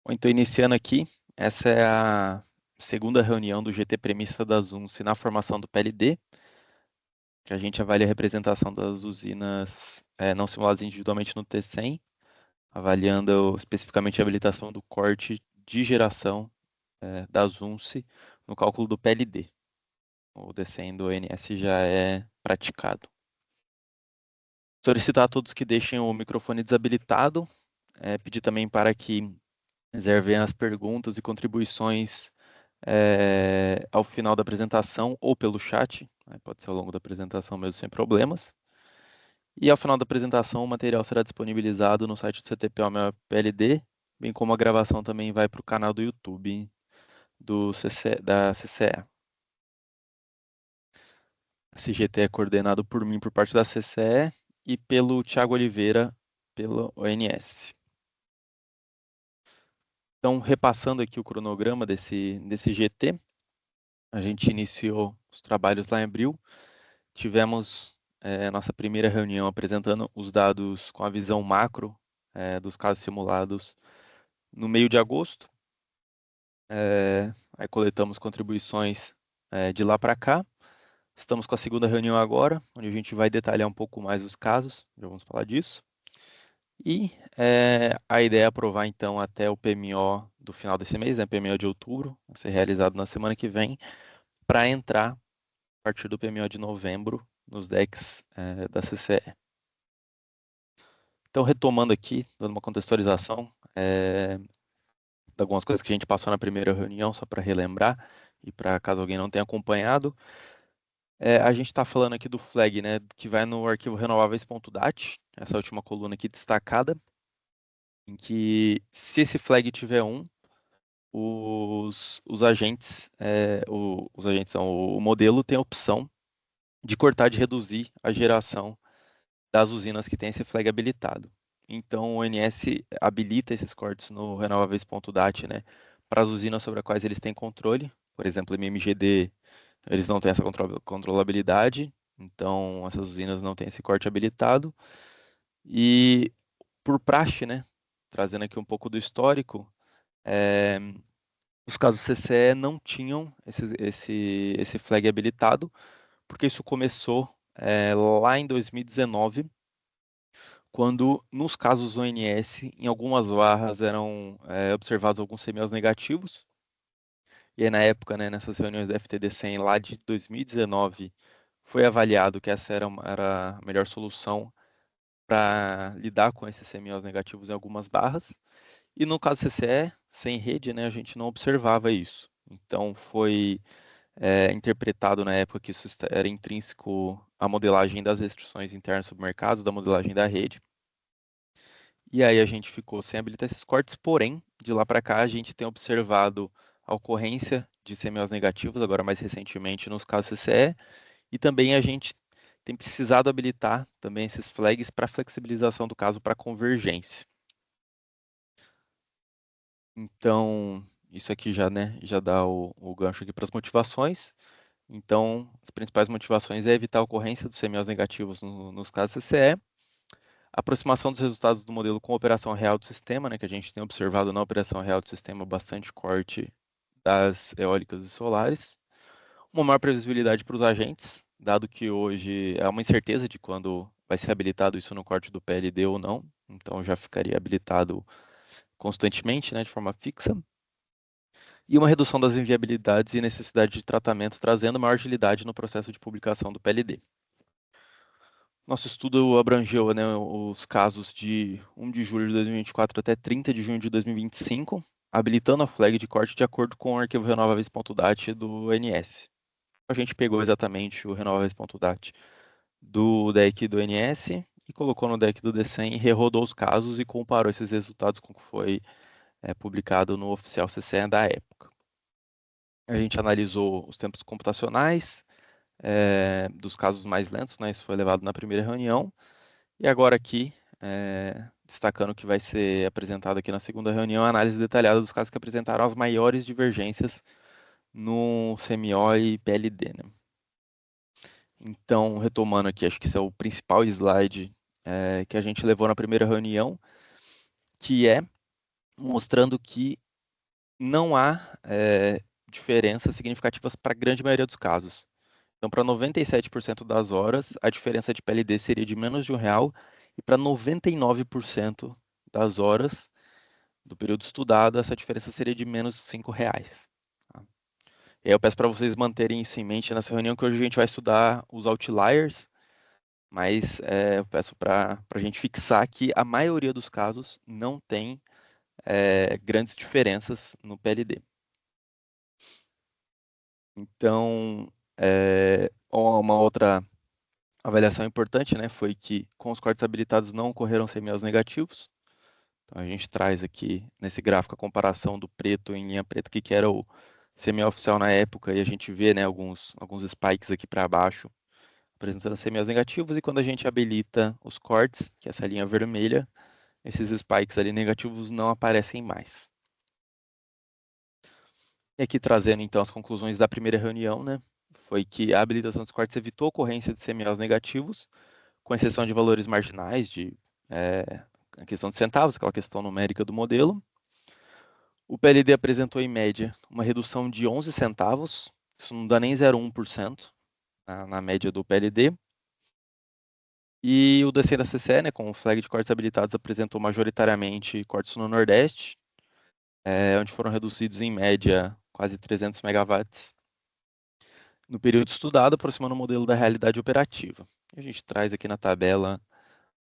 Bom, então, iniciando aqui, essa é a segunda reunião do GT Premissa da ZUNSI na formação do PLD, que a gente avalia a representação das usinas não simuladas individualmente no T100, avaliando especificamente a habilitação do corte de geração da ZUNSI no cálculo do PLD. O D100 do ONS já é praticado. Solicitar a todos que deixem o microfone desabilitado, pedir também para que reservem as perguntas e contribuições ao final da apresentação ou pelo chat, né, pode ser ao longo da apresentação mesmo sem problemas. E ao final da apresentação o material será disponibilizado no site do CTPO-PLD, bem como a gravação também vai para o canal do YouTube da CCE. A CGT é coordenado por mim por parte da CCE e pelo Thiago Oliveira pelo ONS. Então, repassando aqui o cronograma desse GT, a gente iniciou os trabalhos lá em abril, tivemos nossa primeira reunião apresentando os dados com a visão macro dos casos simulados no meio de agosto. Aí coletamos contribuições de lá para cá. Estamos com a segunda reunião agora, onde a gente vai detalhar um pouco mais os casos, já vamos falar disso. E a ideia é aprovar então até o PMO do final desse mês, né, PMO de outubro, a ser realizado na semana que vem, para entrar a partir do PMO de novembro nos decks da CCE. Então, retomando aqui, dando uma contextualização de algumas coisas que a gente passou na primeira reunião, só para relembrar, e para caso alguém não tenha acompanhado, a gente está falando aqui do flag, né, que vai no arquivo renováveis.dat, essa última coluna aqui destacada, em que se esse flag tiver 1, os agentes, o modelo tem a opção de cortar, de reduzir a geração das usinas que tem esse flag habilitado. Então, o ONS habilita esses cortes no renováveis.dat, né, para as usinas sobre as quais eles têm controle. Por exemplo, MMGD, eles não têm essa controlabilidade, então essas usinas não têm esse corte habilitado. E por praxe, né, trazendo aqui um pouco do histórico, os casos CCE não tinham esse flag habilitado, porque isso começou lá em 2019, quando nos casos ONS, em algumas barras eram observados alguns semios negativos, e aí, na época, né, nessas reuniões da FTD-100 lá de 2019, foi avaliado que essa era a melhor solução para lidar com esses semios negativos em algumas barras, e no caso CCE, sem rede, né, a gente não observava isso. Então, foi interpretado na época que isso era intrínseco à modelagem das restrições internas sobre mercados, da modelagem da rede. E aí a gente ficou sem habilitar esses cortes, porém, de lá para cá a gente tem observado a ocorrência de semios negativos, agora mais recentemente nos casos CCE, e também a gente tem precisado habilitar também esses flags para flexibilização do caso para convergência. Então, isso aqui já, né, já dá o gancho aqui para as motivações. Então, as principais motivações é evitar a ocorrência dos semios negativos nos casos CCE, aproximação dos resultados do modelo com a operação real do sistema, né, que a gente tem observado na operação real do sistema bastante corte das eólicas e solares, uma maior previsibilidade para os agentes, dado que hoje é uma incerteza de quando vai ser habilitado isso no corte do PLD ou não, então já ficaria habilitado constantemente, né, de forma fixa, e uma redução das inviabilidades e necessidade de tratamento, trazendo maior agilidade no processo de publicação do PLD. Nosso estudo abrangeu, né, os casos de 1 de julho de 2024 até 30 de junho de 2025, habilitando a flag de corte de acordo com o arquivo renováveis.dat do ONS. A gente pegou exatamente o renováveis.dat do deck do ONS e colocou no deck do D100 e rerodou os casos e comparou esses resultados com o que foi publicado no oficial CCE da época. A gente analisou os tempos computacionais dos casos mais lentos, né, isso foi levado na primeira reunião. E agora aqui, destacando que vai ser apresentado aqui na segunda reunião, a análise detalhada dos casos que apresentaram as maiores divergências no CMO e PLD. Né? Então, retomando aqui, acho que esse é o principal slide que a gente levou na primeira reunião, que é mostrando que não há diferenças significativas para a grande maioria dos casos. Então, para 97% das horas, a diferença de PLD seria de menos de R$ 1, e para 99% das horas do período estudado, essa diferença seria de menos de R$ 5. Tá? E aí eu peço para vocês manterem isso em mente nessa reunião, que hoje a gente vai estudar os outliers, mas eu peço para a gente fixar que a maioria dos casos não tem grandes diferenças no PLD. Então, uma outra avaliação importante, né, foi que com os cortes habilitados não ocorreram CMOs negativos. Então, a gente traz aqui nesse gráfico a comparação do preto em linha preta, que era o CMO oficial na época, e a gente vê, né, alguns spikes aqui para baixo, apresentando CMOs negativos, e quando a gente habilita os cortes, que é essa linha vermelha, esses spikes ali negativos não aparecem mais. E aqui trazendo então as conclusões da primeira reunião, né, foi que a habilitação dos cortes evitou a ocorrência de CMOs negativos, com exceção de valores marginais, de a questão de centavos, aquela questão numérica do modelo. O PLD apresentou, em média, uma redução de 11 centavos, isso não dá nem 0,1% na média do PLD. E o DC da CCE, né, com o flag de cortes habilitados, apresentou majoritariamente cortes no Nordeste, onde foram reduzidos, em média, quase 300 megawatts no período estudado, aproximando o modelo da realidade operativa. A gente traz aqui na tabela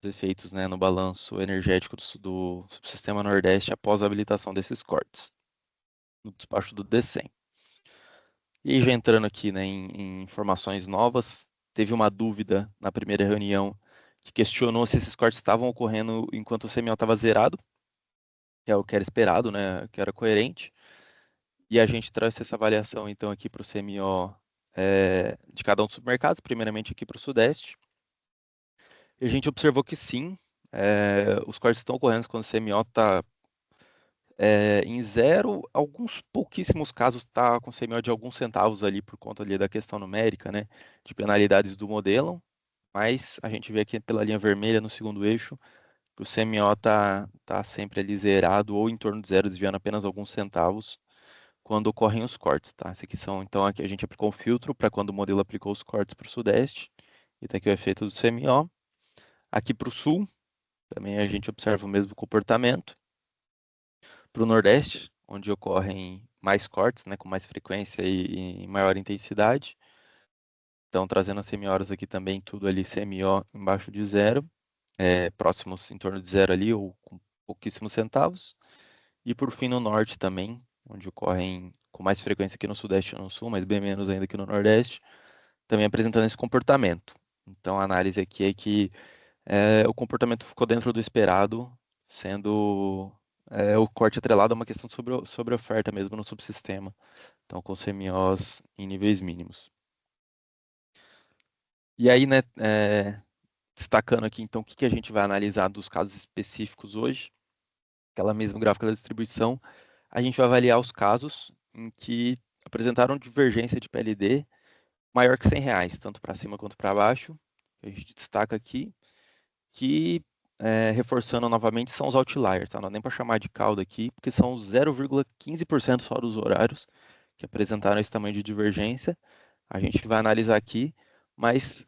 os efeitos, né, no balanço energético do subsistema Nordeste após a habilitação desses cortes, no despacho do DECEM. E aí, já entrando aqui, né, em informações novas, teve uma dúvida na primeira reunião que questionou se esses cortes estavam ocorrendo enquanto o CMO estava zerado, que é o que era esperado, né, que era coerente. E a gente trouxe essa avaliação, então, aqui para o CMO de cada um dos supermercados, primeiramente aqui para o Sudeste. E a gente observou que sim, os cortes estão ocorrendo quando o CMO está em zero, alguns pouquíssimos casos está com CMO de alguns centavos ali por conta ali da questão numérica, né, de penalidades do modelo, mas a gente vê aqui pela linha vermelha no segundo eixo que o CMO tá sempre ali zerado ou em torno de zero, desviando apenas alguns centavos quando ocorrem os cortes, tá? Esses aqui são, então, aqui a gente aplicou um filtro para quando o modelo aplicou os cortes para o Sudeste, e tá aqui o efeito do CMO. Aqui para o Sul, também a gente observa o mesmo comportamento. Para o Nordeste, onde ocorrem mais cortes, né, com mais frequência e maior intensidade. Então, trazendo as semi-horas aqui também, tudo ali CMO embaixo de zero, próximos em torno de zero ali, ou com pouquíssimos centavos. E por fim, no Norte também, onde ocorrem com mais frequência aqui no Sudeste e no Sul, mas bem menos ainda aqui no Nordeste, também apresentando esse comportamento. Então, a análise aqui é que o comportamento ficou dentro do esperado, sendo o corte atrelado a uma questão sobre oferta mesmo no subsistema, então com CMOs em níveis mínimos. E aí, né, destacando aqui então o que a gente vai analisar dos casos específicos hoje, aquela mesma gráfica da distribuição, a gente vai avaliar os casos em que apresentaram divergência de PLD maior que R$ 100, tanto para cima quanto para baixo. A gente destaca aqui que, reforçando novamente, são os outliers, tá? Não dá nem para chamar de cauda aqui, porque são 0,15% só dos horários que apresentaram esse tamanho de divergência. A gente vai analisar aqui, mas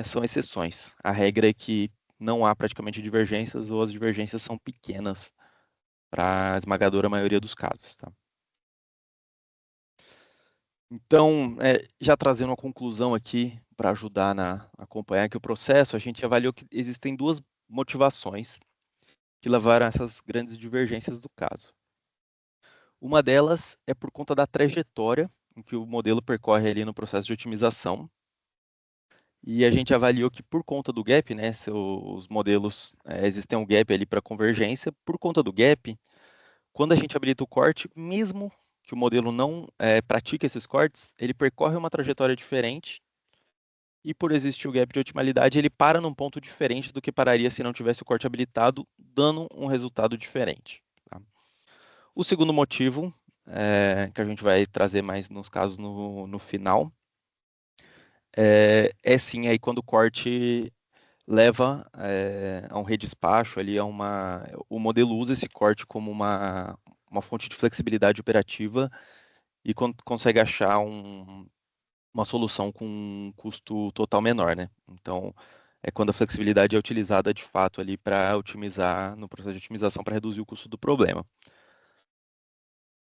são exceções. A regra é que não há praticamente divergências, ou as divergências são pequenas para a esmagadora maioria dos casos, tá? Então, já trazendo uma conclusão aqui para ajudar a acompanhar aqui o processo, a gente avaliou que existem duas motivações que levaram a essas grandes divergências do caso. Uma delas é por conta da trajetória em que o modelo percorre ali no processo de otimização. E a gente avaliou que por conta do gap, né, se os modelos, existem um gap ali para convergência, por conta do gap, quando a gente habilita o corte, mesmo que o modelo não pratique esses cortes, ele percorre uma trajetória diferente, e por existir o gap de otimalidade, ele para num ponto diferente do que pararia se não tivesse o corte habilitado, dando um resultado diferente. Tá? O segundo motivo, que a gente vai trazer mais nos casos no final, sim aí quando o corte leva a um redespacho ali, o modelo usa esse corte como uma fonte de flexibilidade operativa e consegue achar uma solução com um custo total menor, né? Então, é quando a flexibilidade é utilizada de fato ali para otimizar, no processo de otimização, para reduzir o custo do problema.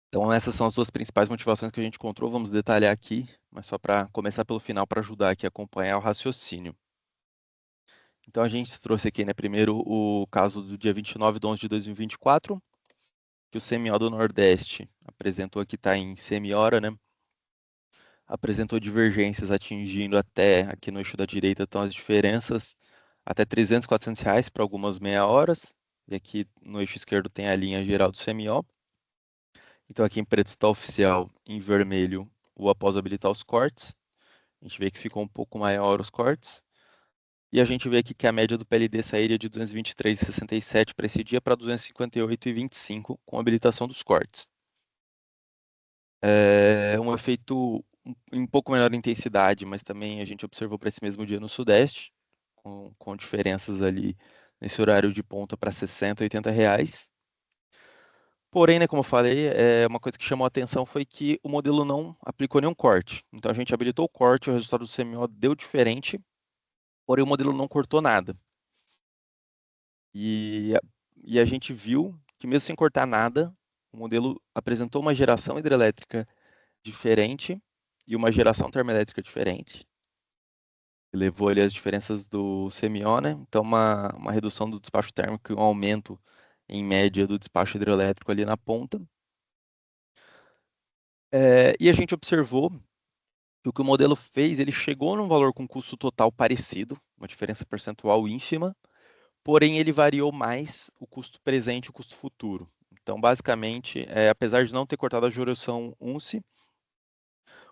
Então, essas são as duas principais motivações que a gente encontrou. Vamos detalhar aqui, mas só para começar pelo final, para ajudar aqui a acompanhar o raciocínio. Então, a gente trouxe aqui, né, primeiro o caso do dia 29/11/2024, que o CMO do Nordeste apresentou aqui, está em semi-hora, né? Apresentou divergências atingindo até, aqui no eixo da direita estão as diferenças, até R$ 300, R$ 400 para algumas meia horas, e aqui no eixo esquerdo tem a linha geral do CMO. Então aqui em preto está oficial, em vermelho o após habilitar os cortes. A gente vê que ficou um pouco maior os cortes. E a gente vê aqui que a média do PLD sairia de 223,67 para esse dia para 258,25 com a habilitação dos cortes. É um efeito em um pouco menor intensidade, mas também a gente observou para esse mesmo dia no Sudeste, com diferenças ali nesse horário de ponta para 60, R$ 80. Porém, né, como eu falei, uma coisa que chamou a atenção foi que o modelo não aplicou nenhum corte. Então a gente habilitou o corte, o resultado do CMO deu diferente, porém o modelo não cortou nada. E, e a gente viu que mesmo sem cortar nada, o modelo apresentou uma geração hidrelétrica diferente e uma geração termoelétrica diferente. Levou ali as diferenças do CMO, né? Então uma redução do despacho térmico e um aumento em média do despacho hidrelétrico ali na ponta. E a gente observou que o que o modelo fez, ele chegou num valor com custo total parecido, uma diferença percentual ínfima, porém ele variou mais o custo presente e o custo futuro. Então, basicamente, apesar de não ter cortado a geração UNCE,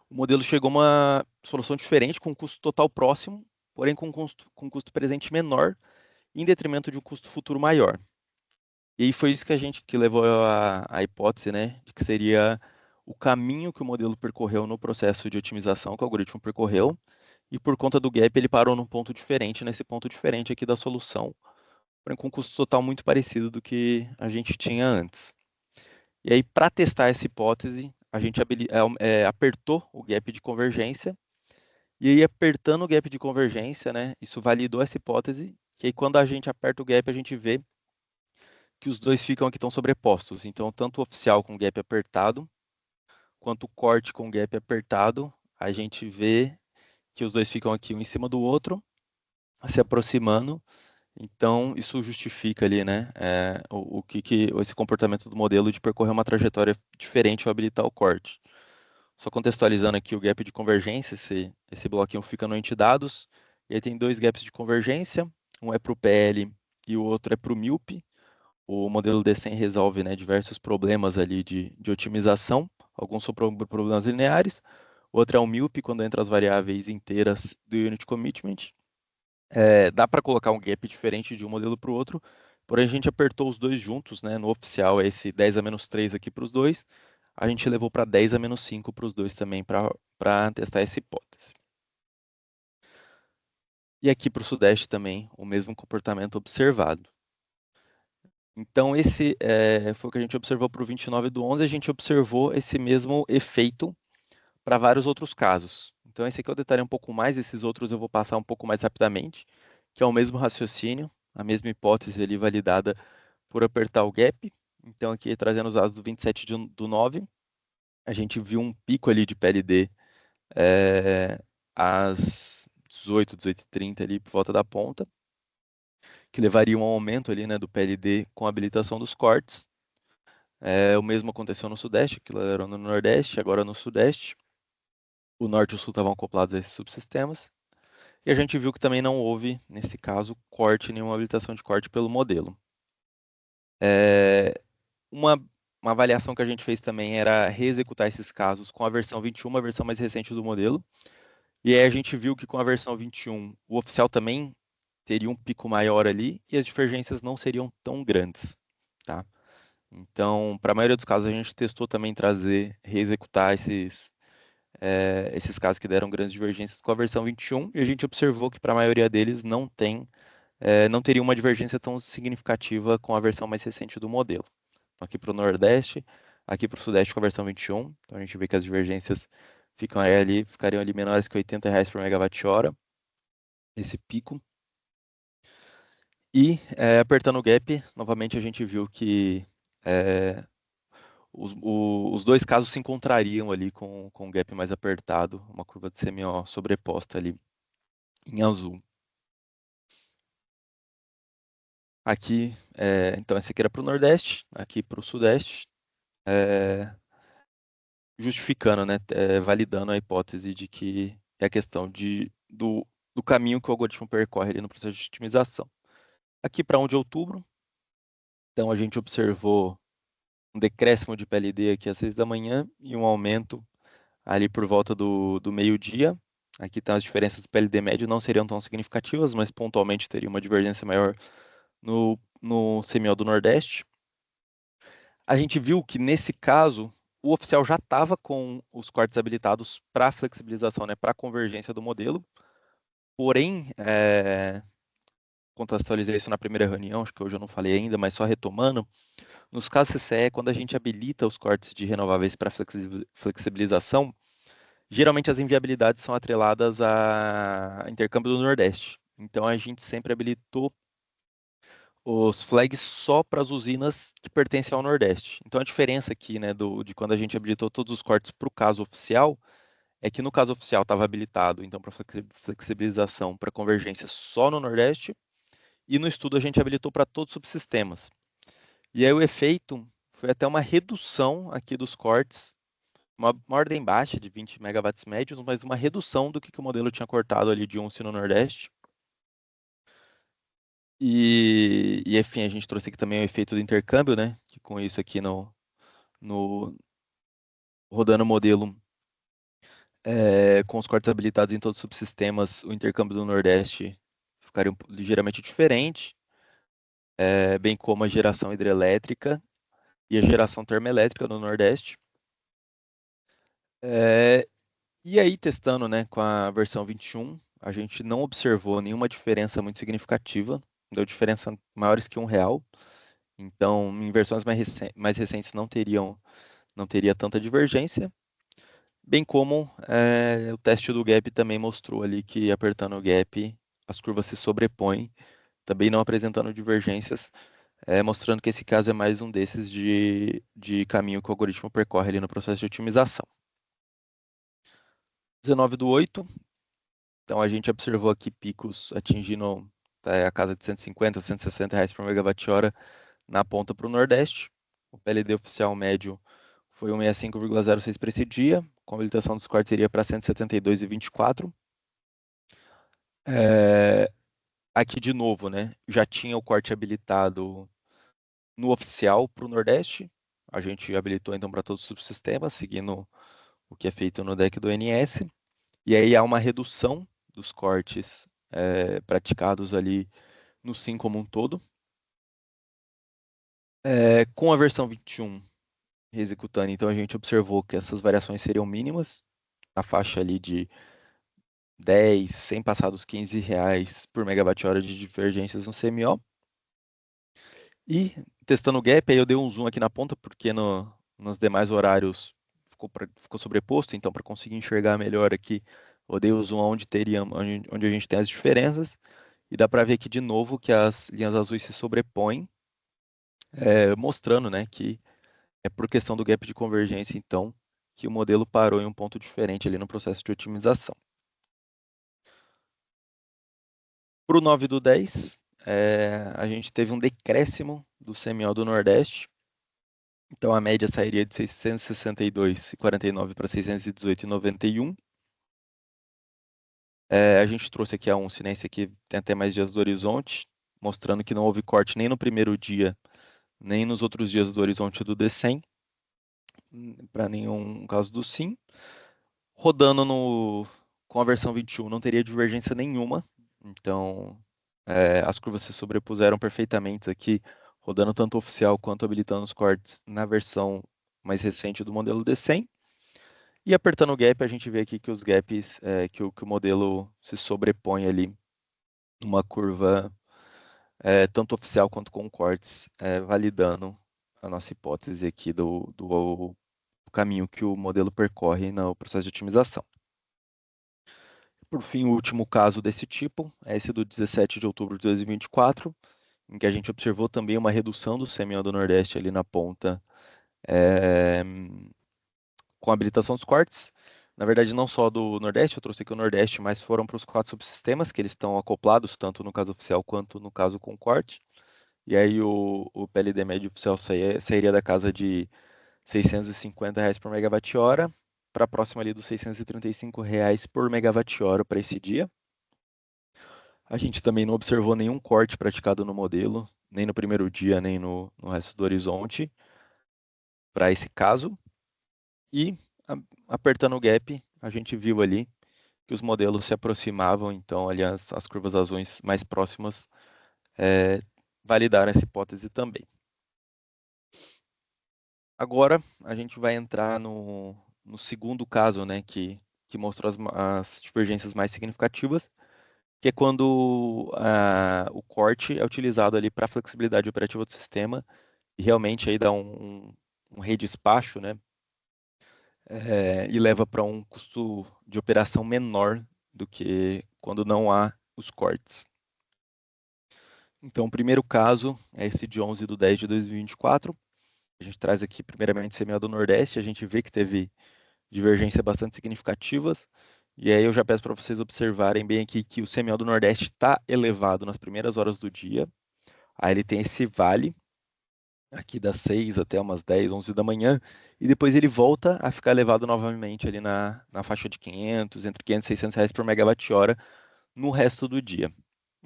o modelo chegou a uma solução diferente, com um custo total próximo, porém com custo presente menor, em detrimento de um custo futuro maior. E aí foi isso que levou a hipótese, né, de que seria o caminho que o modelo percorreu no processo de otimização que o algoritmo percorreu, e por conta do gap ele parou num ponto diferente, nesse ponto diferente aqui da solução, porém com um custo total muito parecido do que a gente tinha antes. E aí, para testar essa hipótese, a gente apertou o gap de convergência, e aí apertando o gap de convergência, né, isso validou essa hipótese, que aí quando a gente aperta o gap, a gente vê que os dois ficam aqui, estão sobrepostos. Então, tanto o oficial com gap apertado, quanto o corte com gap apertado, a gente vê que os dois ficam aqui um em cima do outro, se aproximando. Então, isso justifica ali, né, esse comportamento do modelo de percorrer uma trajetória diferente ao habilitar o corte. Só contextualizando aqui o gap de convergência, esse bloquinho fica no entidados, e aí tem dois gaps de convergência, um é para o PL e o outro é para o MILP. O modelo DCEM resolve, né, diversos problemas ali de otimização, alguns são problemas lineares, outro é o MILP, quando entra as variáveis inteiras do Unit Commitment. Dá para colocar um gap diferente de um modelo para o outro, porém a gente apertou os dois juntos, né, no oficial é esse 10 a menos 3 aqui para os dois, a gente levou para 10 a menos 5 para os dois também, para testar essa hipótese. E aqui para o Sudeste também, o mesmo comportamento observado. Então, esse foi o que a gente observou para o 29/11, a gente observou esse mesmo efeito para vários outros casos. Então, esse aqui eu detalhei um pouco mais, esses outros eu vou passar um pouco mais rapidamente, que é o mesmo raciocínio, a mesma hipótese ali validada por apertar o gap. Então, aqui trazendo os dados do 27/9, a gente viu um pico ali de PLD às 18, 18h30 ali por volta da ponta, que levaria um aumento ali, né, do PLD com a habilitação dos cortes. O mesmo aconteceu no Sudeste, aquilo era no Nordeste, agora no Sudeste. O Norte e o Sul estavam acoplados a esses subsistemas. E a gente viu que também não houve, nesse caso, corte, nenhuma habilitação de corte pelo modelo. Uma, uma avaliação que a gente fez também era reexecutar esses casos com a versão 21, a versão mais recente do modelo. E aí a gente viu que com a versão 21, o oficial também teria um pico maior ali e as divergências não seriam tão grandes, tá? Então, para a maioria dos casos, a gente testou também reexecutar esses casos que deram grandes divergências com a versão 21, e a gente observou que para a maioria deles não tem não teria uma divergência tão significativa com a versão mais recente do modelo. Então, aqui para o Nordeste, aqui para o Sudeste com a versão 21, então a gente vê que as divergências ficariam ali menores que R$ 80 por megawatt-hora, esse pico. E apertando o gap, novamente a gente viu que os dois casos se encontrariam ali com um gap mais apertado, uma curva de CMO sobreposta ali em azul. Aqui, então esse aqui era para o Nordeste, aqui para o Sudeste, justificando, né, validando a hipótese de que é a questão do caminho que o algoritmo percorre ali no processo de otimização. Aqui para 1 de outubro, então a gente observou um decréscimo de PLD aqui às 6 da manhã e um aumento ali por volta do meio-dia. Aqui estão as diferenças do PLD médio, não seriam tão significativas, mas pontualmente teria uma divergência maior no CMO do Nordeste. A gente viu que, nesse caso, o oficial já estava com os cortes habilitados para flexibilização, né, para convergência do modelo. Porém, contextualizei isso na primeira reunião, acho que hoje eu não falei ainda, mas só retomando, nos casos CCE, quando a gente habilita os cortes de renováveis para flexibilização, geralmente as inviabilidades são atreladas a intercâmbio do Nordeste. Então a gente sempre habilitou os flags só para as usinas que pertencem ao Nordeste. Então a diferença aqui, né, de quando a gente habilitou todos os cortes para o caso oficial, é que no caso oficial estava habilitado, então, para flexibilização, para convergência só no Nordeste, e no estudo a gente habilitou para todos os subsistemas. E aí o efeito foi até uma redução aqui dos cortes, uma ordem baixa de 20 megawatts médios, mas uma redução do que o modelo tinha cortado ali de 11 no Nordeste. E enfim, a gente trouxe aqui também o efeito do intercâmbio, né? Que com isso aqui no rodando o modelo com os cortes habilitados em todos os subsistemas, o intercâmbio do Nordeste ficaria ligeiramente diferente, bem como a geração hidrelétrica e a geração termoelétrica no Nordeste. E aí, testando, né, com a versão 21, a gente não observou nenhuma diferença muito significativa, não deu diferença maiores que R$ 1. Então, em versões mais recentes não teria tanta divergência, bem como o teste do gap também mostrou ali que apertando o gap as curvas se sobrepõem, também não apresentando divergências, mostrando que esse caso é mais um desses de caminho que o algoritmo percorre ali no processo de otimização. 19/8, então a gente observou aqui picos atingindo a casa de R$ 150, R$ 160 por megawatt-hora na ponta para o Nordeste. O PLD oficial médio foi 165,06 para esse dia, com a habilitação dos cortes seria para 172,24. Aqui de novo, né? Já tinha o corte habilitado no oficial para o Nordeste. A gente habilitou então para todos os subsistemas, seguindo o que é feito no deck do NS. E aí há uma redução dos cortes praticados ali no SIM como um todo. Com a versão 21 executando, então a gente observou que essas variações seriam mínimas, na faixa ali de 10, sem passar dos R$ 15 por megawatt-hora de divergências no CMO. E testando o gap, aí eu dei um zoom aqui na ponta, porque nos demais horários ficou sobreposto, então para conseguir enxergar melhor aqui, eu dei o zoom onde a gente tem as diferenças, e dá para ver aqui de novo que as linhas azuis se sobrepõem, mostrando, né, que é por questão do gap de convergência, então, que o modelo parou em um ponto diferente ali no processo de otimização. Para o 9/10, a gente teve um decréscimo do CMO do Nordeste, então a média sairia de 662,49 para 618,91. A gente trouxe aqui a incidência que tem até mais dias do horizonte, mostrando que não houve corte nem no primeiro dia, nem nos outros dias do horizonte do D100, para nenhum caso do SIM. Rodando com a versão 21 não teria divergência nenhuma, então as curvas se sobrepuseram perfeitamente aqui, rodando tanto oficial quanto habilitando os cortes na versão mais recente do modelo D100. E apertando o gap, a gente vê aqui que os gaps, que o modelo se sobrepõe ali numa curva tanto oficial quanto com Quartz, validando a nossa hipótese aqui do caminho que o modelo percorre no processo de otimização. Por fim, o último caso desse tipo é esse do 17 de outubro de 2024, em que a gente observou também uma redução do CMO do Nordeste ali na ponta com a habilitação dos Quartz. Na verdade, não só do Nordeste, eu trouxe aqui o Nordeste, mas foram para os 4 subsistemas, que eles estão acoplados, tanto no caso oficial quanto no caso com Quartz. E aí o PLD médio oficial sairia da casa de R$ 650 por megawatt-hora, para próximo ali dos R$ 635 por megawatt-hora para esse dia. A gente também não observou nenhum corte praticado no modelo, nem no primeiro dia, nem no resto do horizonte, para esse caso. E apertando o gap, a gente viu ali que os modelos se aproximavam, então ali as curvas azuis mais próximas validaram essa hipótese também. Agora a gente vai entrar no segundo caso, né, que mostrou as divergências mais significativas, que é quando o corte é utilizado ali para a flexibilidade operativa do sistema e realmente aí dá um redespacho, né, e leva para um custo de operação menor do que quando não há os cortes. Então, o primeiro caso é esse de 11/10/2024. A gente traz aqui primeiramente o CMO do Nordeste, a gente vê que teve divergências bastante significativas. E aí eu já peço para vocês observarem bem aqui que o CMO do Nordeste está elevado nas primeiras horas do dia. Aí ele tem esse vale, aqui das 6 até umas 10, 11 da manhã, e depois ele volta a ficar elevado novamente ali na faixa de 500, entre 500 e 600 reais por megawatt-hora no resto do dia.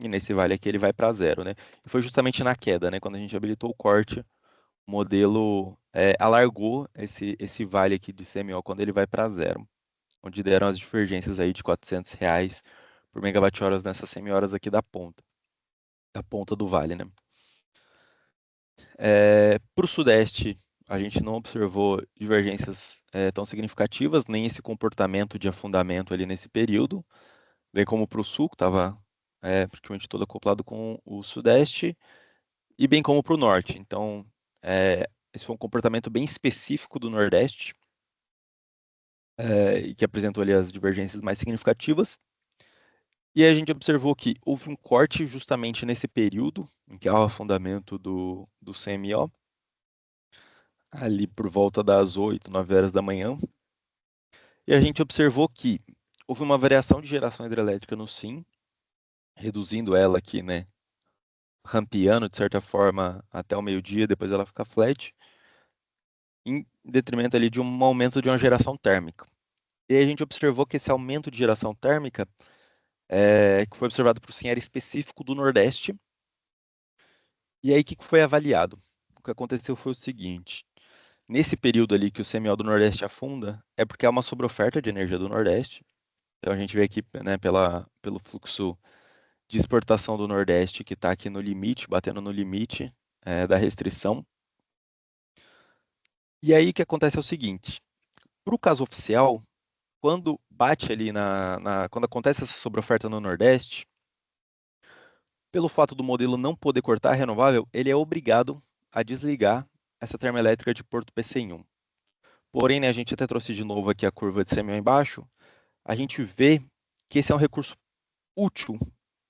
E nesse vale aqui ele vai para zero, né? E foi justamente na queda, né? Quando a gente habilitou o corte, o modelo alargou esse vale aqui de CMO quando ele vai para zero, onde deram as divergências aí de R$ 400 por megawatt-horas nessas semi-horas aqui da ponta do vale, né? Para o Sudeste, a gente não observou divergências tão significativas, nem esse comportamento de afundamento ali nesse período, bem como para o Sul, que estava praticamente todo acoplado com o Sudeste, e bem como para o Norte. Então, esse foi um comportamento bem específico do Nordeste, e que apresentou ali as divergências mais significativas. E a gente observou que houve um corte justamente nesse período, em que há o afundamento do CMO, ali por volta das 8, 9 horas da manhã. E a gente observou que houve uma variação de geração hidrelétrica no SIM, reduzindo ela aqui, né, rampeando de certa forma até o meio-dia, depois ela fica flat, em detrimento ali de um aumento de uma geração térmica. E aí a gente observou que esse aumento de geração térmica, que foi observado por SIM, era específico do Nordeste. E aí o que foi avaliado? O que aconteceu foi o seguinte: nesse período ali que o CMO do Nordeste afunda, é porque há uma sobreoferta de energia do Nordeste. Então a gente vê aqui, né, pelo fluxo de exportação do Nordeste, que está aqui no limite, batendo no limite da restrição. E aí o que acontece é o seguinte: para o caso oficial, quando bate ali quando acontece essa sobreoferta no Nordeste, pelo fato do modelo não poder cortar a renovável, ele é obrigado a desligar essa termoelétrica de Porto PCI-1. Porém, né, a gente até trouxe de novo aqui a curva de CMO embaixo, a gente vê que esse é um recurso útil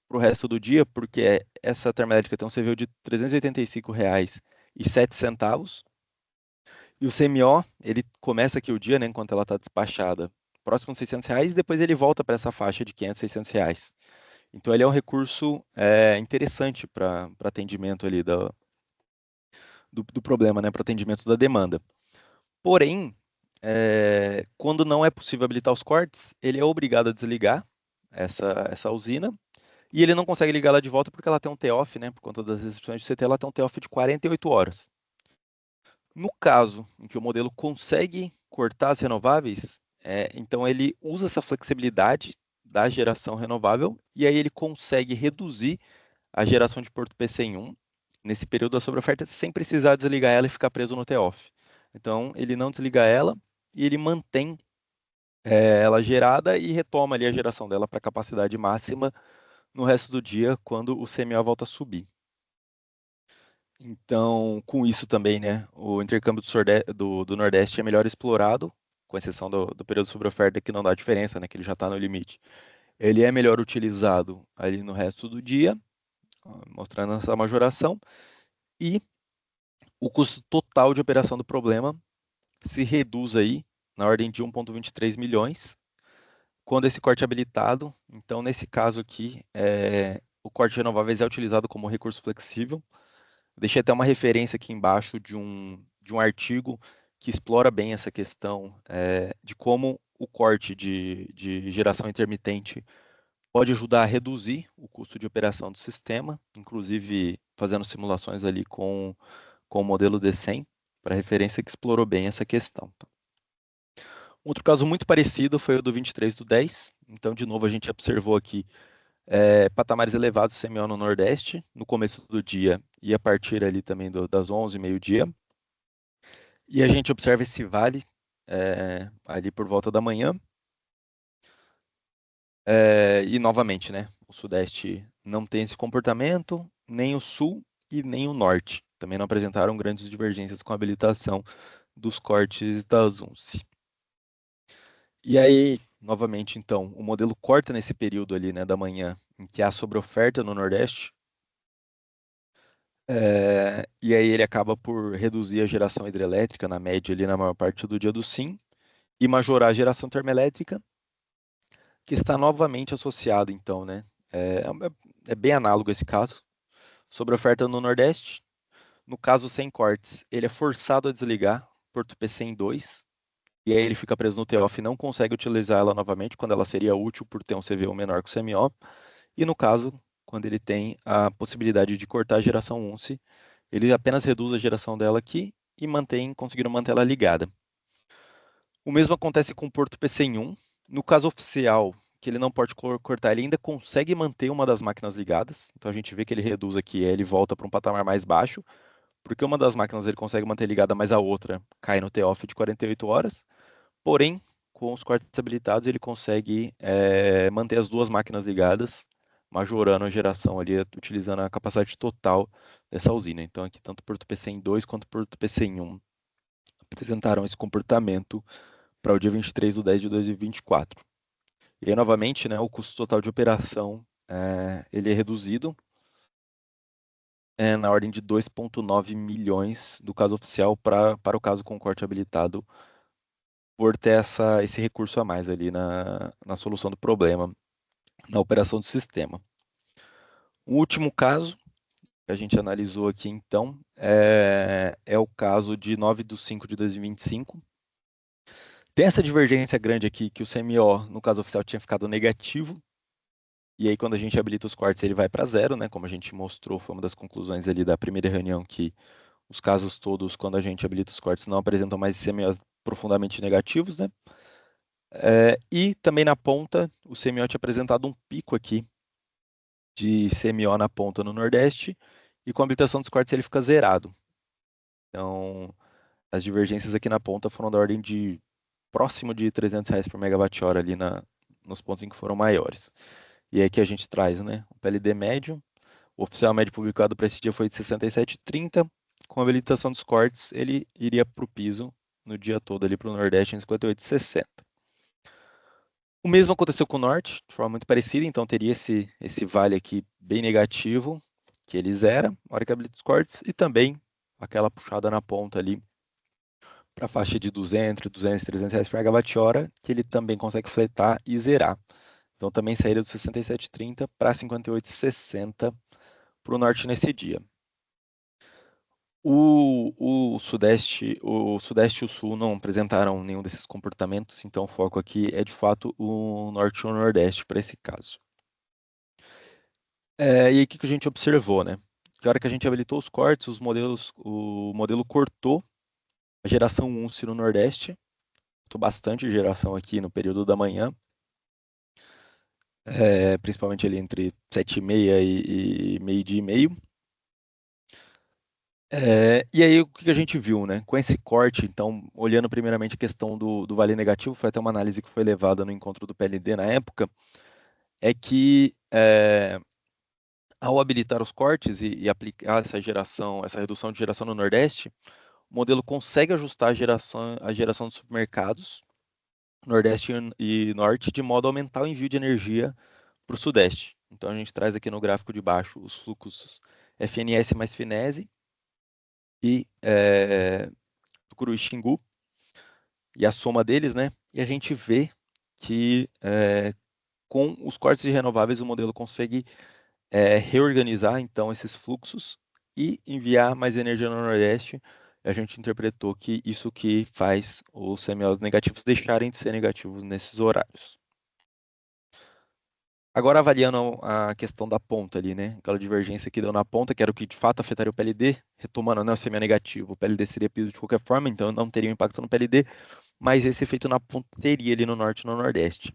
para o resto do dia, porque essa termoelétrica tem um CVU de R$ 385,07, e o CMO, ele começa aqui o dia, né, enquanto ela está despachada, próximo de R$ 600, e depois ele volta para essa faixa de R$ 500, R$ 600. Então, ele é um recurso interessante para atendimento ali do problema, né, para atendimento da demanda. Porém, quando não é possível habilitar os cortes, ele é obrigado a desligar essa usina, e ele não consegue ligar ela de volta porque ela tem um T-off, né, por conta das restrições do CT, ela tem um T-off de 48 horas. No caso em que o modelo consegue cortar as renováveis, então ele usa essa flexibilidade da geração renovável, e aí ele consegue reduzir a geração de Porto PC em 1, nesse período da sobreoferta, sem precisar desligar ela e ficar preso no T-off. Então, ele não desliga ela e ele mantém ela gerada e retoma ali a geração dela para a capacidade máxima no resto do dia, quando o CMO volta a subir. Então, com isso também, né, o intercâmbio do Nordeste é melhor explorado, com exceção do período sobre oferta, que não dá diferença, né, que ele já está no limite. Ele é melhor utilizado ali no resto do dia, mostrando essa majoração, e o custo total de operação do problema se reduz aí na ordem de 1,23 milhões, quando esse corte é habilitado. Então, nesse caso aqui, o corte de renováveis é utilizado como recurso flexível. Deixei até uma referência aqui embaixo de um artigo que explora bem essa questão de como o corte de geração intermitente pode ajudar a reduzir o custo de operação do sistema, inclusive fazendo simulações ali com o modelo D100, para referência que explorou bem essa questão. Outro caso muito parecido foi o do 23/10. Então, de novo, a gente observou aqui patamares elevados do CMO no Nordeste, no começo do dia e a partir ali também das 11, meio-dia. E a gente observa esse vale ali por volta da manhã. E novamente, né, o Sudeste não tem esse comportamento, nem o Sul e nem o Norte. Também não apresentaram grandes divergências com a habilitação dos cortes das UNCE. E aí, novamente, então, o modelo corta nesse período ali, né, da manhã, em que há sobreoferta no Nordeste, e aí ele acaba por reduzir a geração hidrelétrica, na média, ali na maior parte do dia do sim, e majorar a geração termoelétrica, que está novamente associado, então, né? É bem análogo esse caso. Sobre oferta no Nordeste, no caso sem cortes, ele é forçado a desligar Porto PC em 2, e aí ele fica preso no TOF e não consegue utilizar ela novamente, quando ela seria útil por ter um CVO menor que o CMO. E no caso, quando ele tem a possibilidade de cortar a geração UNCE, ele apenas reduz a geração dela aqui e conseguindo manter ela ligada. O mesmo acontece com o Porto PC em 1. No caso oficial, que ele não pode cortar, ele ainda consegue manter uma das máquinas ligadas. Então a gente vê que ele reduz aqui, ele volta para um patamar mais baixo, porque uma das máquinas ele consegue manter ligada, mas a outra cai no T-off de 48 horas. Porém, com os cortes habilitados, ele consegue manter as duas máquinas ligadas, majorando a geração ali, utilizando a capacidade total dessa usina. Então aqui tanto o Porto PC em 2 quanto o Porto PC em 1 apresentaram esse comportamento para o dia 23/10 de 2024. E aí, novamente, né, o custo total de operação ele é reduzido na ordem de 2,9 milhões do caso oficial para o caso com corte habilitado, por ter esse recurso a mais ali na solução do problema, na operação do sistema. O último caso que a gente analisou aqui, então, é o caso de 9/5 de 2025. Tem essa divergência grande aqui, que o CMO, no caso oficial, tinha ficado negativo, e aí quando a gente habilita os cortes, ele vai para zero, né? Como a gente mostrou, foi uma das conclusões ali da primeira reunião, que os casos todos, quando a gente habilita os cortes, não apresentam mais CMOs profundamente negativos, né? E também na ponta, o CMO tinha apresentado um pico aqui de CMO na ponta no Nordeste, e com a habilitação dos cortes ele fica zerado. Então, as divergências aqui na ponta foram da ordem de próximo de R$ 300 por megawatt-hora ali nos pontos em que foram maiores. E aí que a gente traz, né, o PLD médio. O oficial médio publicado para esse dia foi de 67,30. Com a habilitação dos cortes, ele iria para o piso no dia todo ali para o Nordeste em 58,60. O mesmo aconteceu com o Norte, de forma muito parecida, então teria esse vale aqui bem negativo, que ele zera, na hora que habilita os cortes, e também aquela puxada na ponta ali para a faixa de 200, 200, R$ 300 por megawatt-hora, que ele também consegue fletar e zerar. Então também sairia do 67,30 para 58,60 para o Norte nesse dia. O Sudeste e o Sul não apresentaram nenhum desses comportamentos, então o foco aqui é de fato o Norte e o Nordeste para esse caso. E aí o que a gente observou, né? Que a hora que a gente habilitou os cortes, o modelo cortou a geração UNCE no Nordeste, cortou bastante geração aqui no período da manhã, principalmente ali entre 7h30 e meio-dia e meio. E aí, o que a gente viu, né? Com esse corte, então, olhando primeiramente a questão do vale negativo, foi até uma análise que foi levada no encontro do PLD na época, é que Ao habilitar os cortes e aplicar essa redução de geração no Nordeste, o modelo consegue ajustar a geração dos supermercados, Nordeste e Norte, de modo a aumentar o envio de energia para o Sudeste. Então a gente traz aqui no gráfico de baixo os fluxos FNS mais Finese e Tucuruí e Xingu, e a soma deles, né? E a gente vê que com os cortes de renováveis o modelo consegue reorganizar então esses fluxos e enviar mais energia no Nordeste. A gente interpretou que isso que faz os CMOs negativos deixarem de ser negativos nesses horários. Agora avaliando a questão da ponta ali, né? Aquela divergência que deu na ponta, que era o que de fato afetaria o PLD, retomando, né, o CMO negativo, o PLD seria piso de qualquer forma, então não teria um impacto no PLD, mas esse efeito na ponta teria ali no Norte e no Nordeste.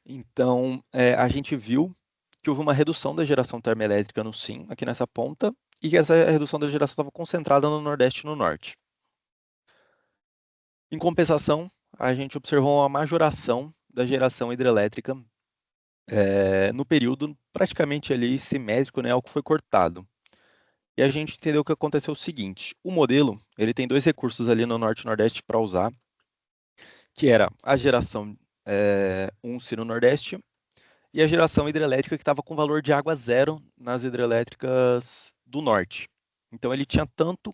Então, a gente viu que houve uma redução da geração termoelétrica no Sim, aqui nessa ponta, e que essa redução da geração estava concentrada no Nordeste e no Norte. Em compensação, a gente observou uma majoração da geração hidrelétrica no período praticamente ali simétrico, né, ao que foi cortado. E a gente entendeu que aconteceu o seguinte: o modelo ele tem dois recursos ali no Norte e Nordeste para usar, que era a geração UNSI no Nordeste e a geração hidrelétrica que estava com valor de água zero nas hidrelétricas do norte. Então ele tinha tanto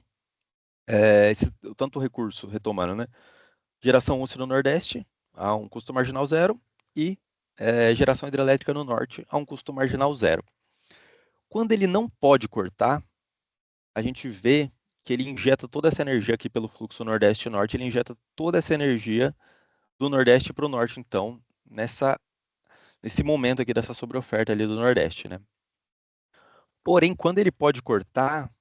recurso, retomando, né? Geração útil no Nordeste a um custo marginal zero e geração hidrelétrica no Norte a um custo marginal zero. Quando ele não pode cortar, a gente vê que ele injeta toda essa energia aqui pelo fluxo Nordeste e Norte, ele injeta toda essa energia do Nordeste para o Norte, então, nesse momento aqui dessa sobreoferta ali do Nordeste, né? Porém, quando ele pode cortar,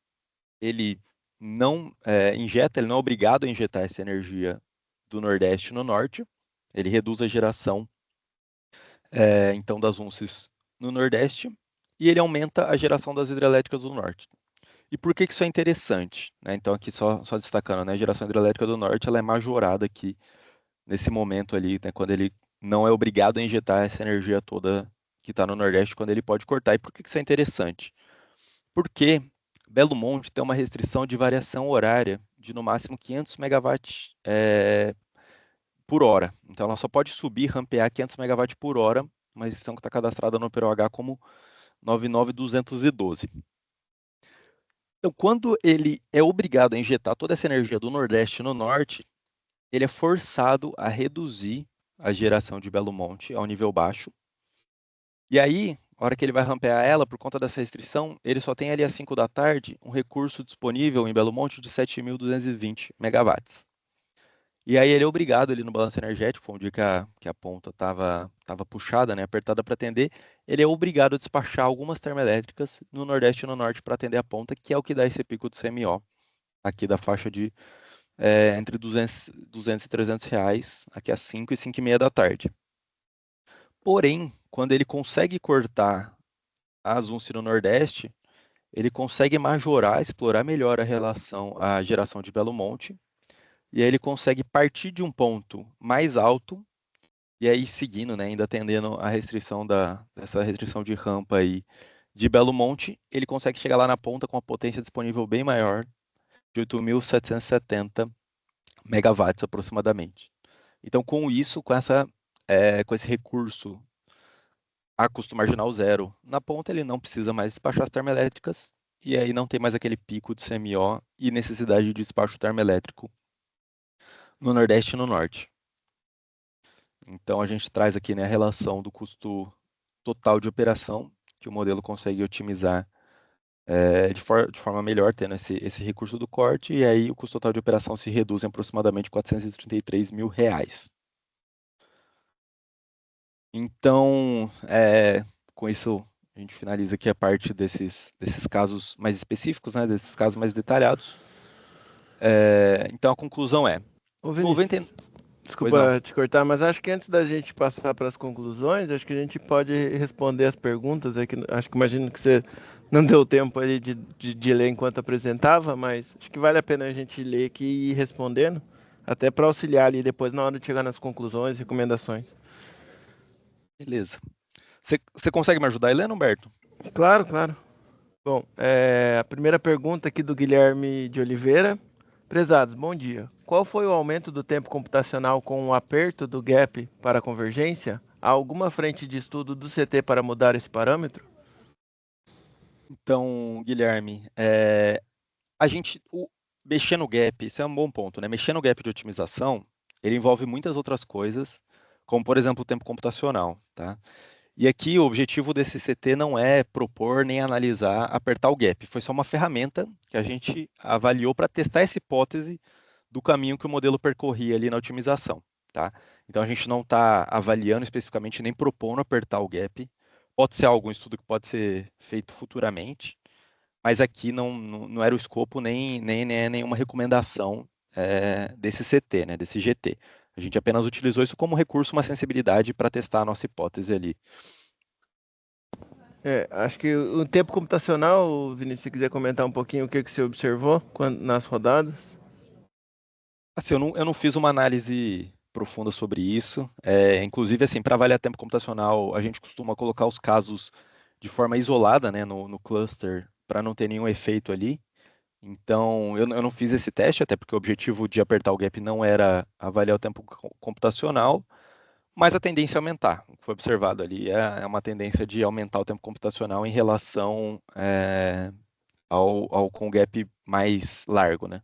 ele não injeta, ele não é obrigado a injetar essa energia do Nordeste no Norte, ele reduz a geração então das UNCs no Nordeste e ele aumenta a geração das hidrelétricas do Norte. E por que isso é interessante? Né? Então aqui só destacando, né, a geração hidrelétrica do Norte ela é majorada aqui nesse momento ali, né, quando ele não é obrigado a injetar essa energia toda que está no Nordeste, quando ele pode cortar. E por que isso é interessante? Porque Belo Monte tem uma restrição de variação horária de no máximo 500 megawatts por hora. Então ela só pode subir, rampear 500 megawatts por hora, uma restrição que está cadastrada no PROH como 99212. Então, quando ele é obrigado a injetar toda essa energia do Nordeste no Norte, ele é forçado a reduzir a geração de Belo Monte ao nível baixo. E aí, a hora que ele vai rampear ela, por conta dessa restrição, ele só tem ali às 5 da tarde um recurso disponível em Belo Monte de 7.220 megawatts. E aí ele é obrigado ali no balanço energético, foi um dia que a ponta estava puxada, né, apertada para atender, ele é obrigado a despachar algumas termoelétricas no Nordeste e no Norte para atender a ponta, que é o que dá esse pico do CMO, aqui da faixa de entre 200 e 300 reais, aqui às 5 e 5 e meia da tarde. Porém, quando ele consegue cortar a Zunce no Nordeste, ele consegue majorar, explorar melhor a geração de Belo Monte, e aí ele consegue partir de um ponto mais alto, e aí seguindo, né, ainda atendendo a restrição dessa restrição de rampa aí de Belo Monte, ele consegue chegar lá na ponta com a potência disponível bem maior, de 8.770 megawatts aproximadamente. Então, com isso, com esse recurso a custo marginal zero na ponta, ele não precisa mais despachar as termoelétricas, e aí não tem mais aquele pico de CMO e necessidade de despacho termoelétrico no Nordeste e no Norte. Então a gente traz aqui, né, a relação do custo total de operação, que o modelo consegue otimizar de forma melhor, tendo esse recurso do corte, e aí o custo total de operação se reduz em aproximadamente R$ 433 mil. Então, com isso, a gente finaliza aqui a parte desses casos mais específicos, né, desses casos mais detalhados. Então, a conclusão é: Ô 90... Vinícius, Pois não. desculpa te cortar, mas acho que antes da gente passar para as conclusões, acho que a gente pode responder as perguntas. Acho que imagino que você não deu tempo ali de ler enquanto apresentava, mas acho que vale a pena a gente ler aqui e ir respondendo, até para auxiliar ali depois na hora de chegar nas conclusões e recomendações. Beleza. Você consegue me ajudar aí, lendo, Humberto? Claro, claro. Bom, a primeira pergunta aqui do Guilherme de Oliveira. Prezados, bom dia. Qual foi o aumento do tempo computacional com o aperto do gap para a convergência? Há alguma frente de estudo do CT para mudar esse parâmetro? Então, Guilherme, a gente mexer no gap, isso é um bom ponto, né? Mexer no gap de otimização, ele envolve muitas outras coisas, como por exemplo o tempo computacional, tá? E aqui o objetivo desse CT não é propor nem analisar apertar o gap, foi só uma ferramenta que a gente avaliou para testar essa hipótese do caminho que o modelo percorria ali na otimização, tá? Então a gente não está avaliando especificamente nem propondo apertar o gap. Pode ser algum estudo que pode ser feito futuramente, mas aqui não era o escopo nem é nenhuma recomendação desse CT, né, desse GT. A gente apenas utilizou isso como recurso, uma sensibilidade para testar a nossa hipótese ali. Acho que o tempo computacional, Vinícius, se quiser comentar um pouquinho o que você observou nas rodadas. Assim, eu não fiz uma análise profunda sobre isso. Inclusive, assim, para avaliar tempo computacional, a gente costuma colocar os casos de forma isolada, né, no cluster, para não ter nenhum efeito ali. Então, eu não fiz esse teste, até porque o objetivo de apertar o gap não era avaliar o tempo computacional, mas a tendência é aumentar. O que foi observado ali é uma tendência de aumentar o tempo computacional em relação ao com gap mais largo, né?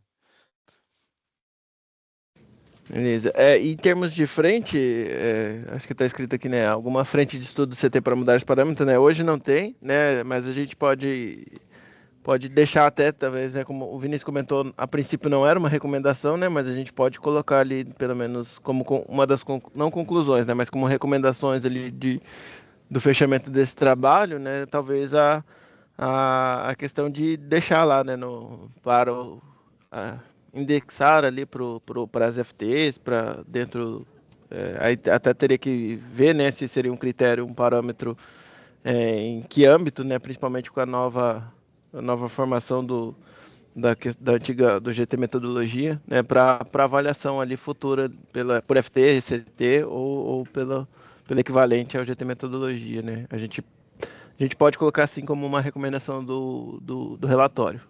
Beleza. Em termos de frente, acho que está escrito aqui, né? Alguma frente de estudo do CT para mudar esse parâmetro, né? Hoje não tem, né? Mas a gente pode deixar até, talvez, né? Como o Vinícius comentou, a princípio não era uma recomendação, né? Mas a gente pode colocar ali, pelo menos, como uma das, não conclusões, né? Mas como recomendações ali do fechamento desse trabalho, né? Talvez a questão de deixar lá, né? Para indexar ali para as FTs, para dentro. Aí até teria que ver, né, se seria um critério, um parâmetro, em que âmbito, né, principalmente com a nova formação da antiga do GT metodologia, né, para avaliação ali futura por FT, CT ou pelo equivalente ao GT metodologia, né? A gente pode colocar assim como uma recomendação do relatório.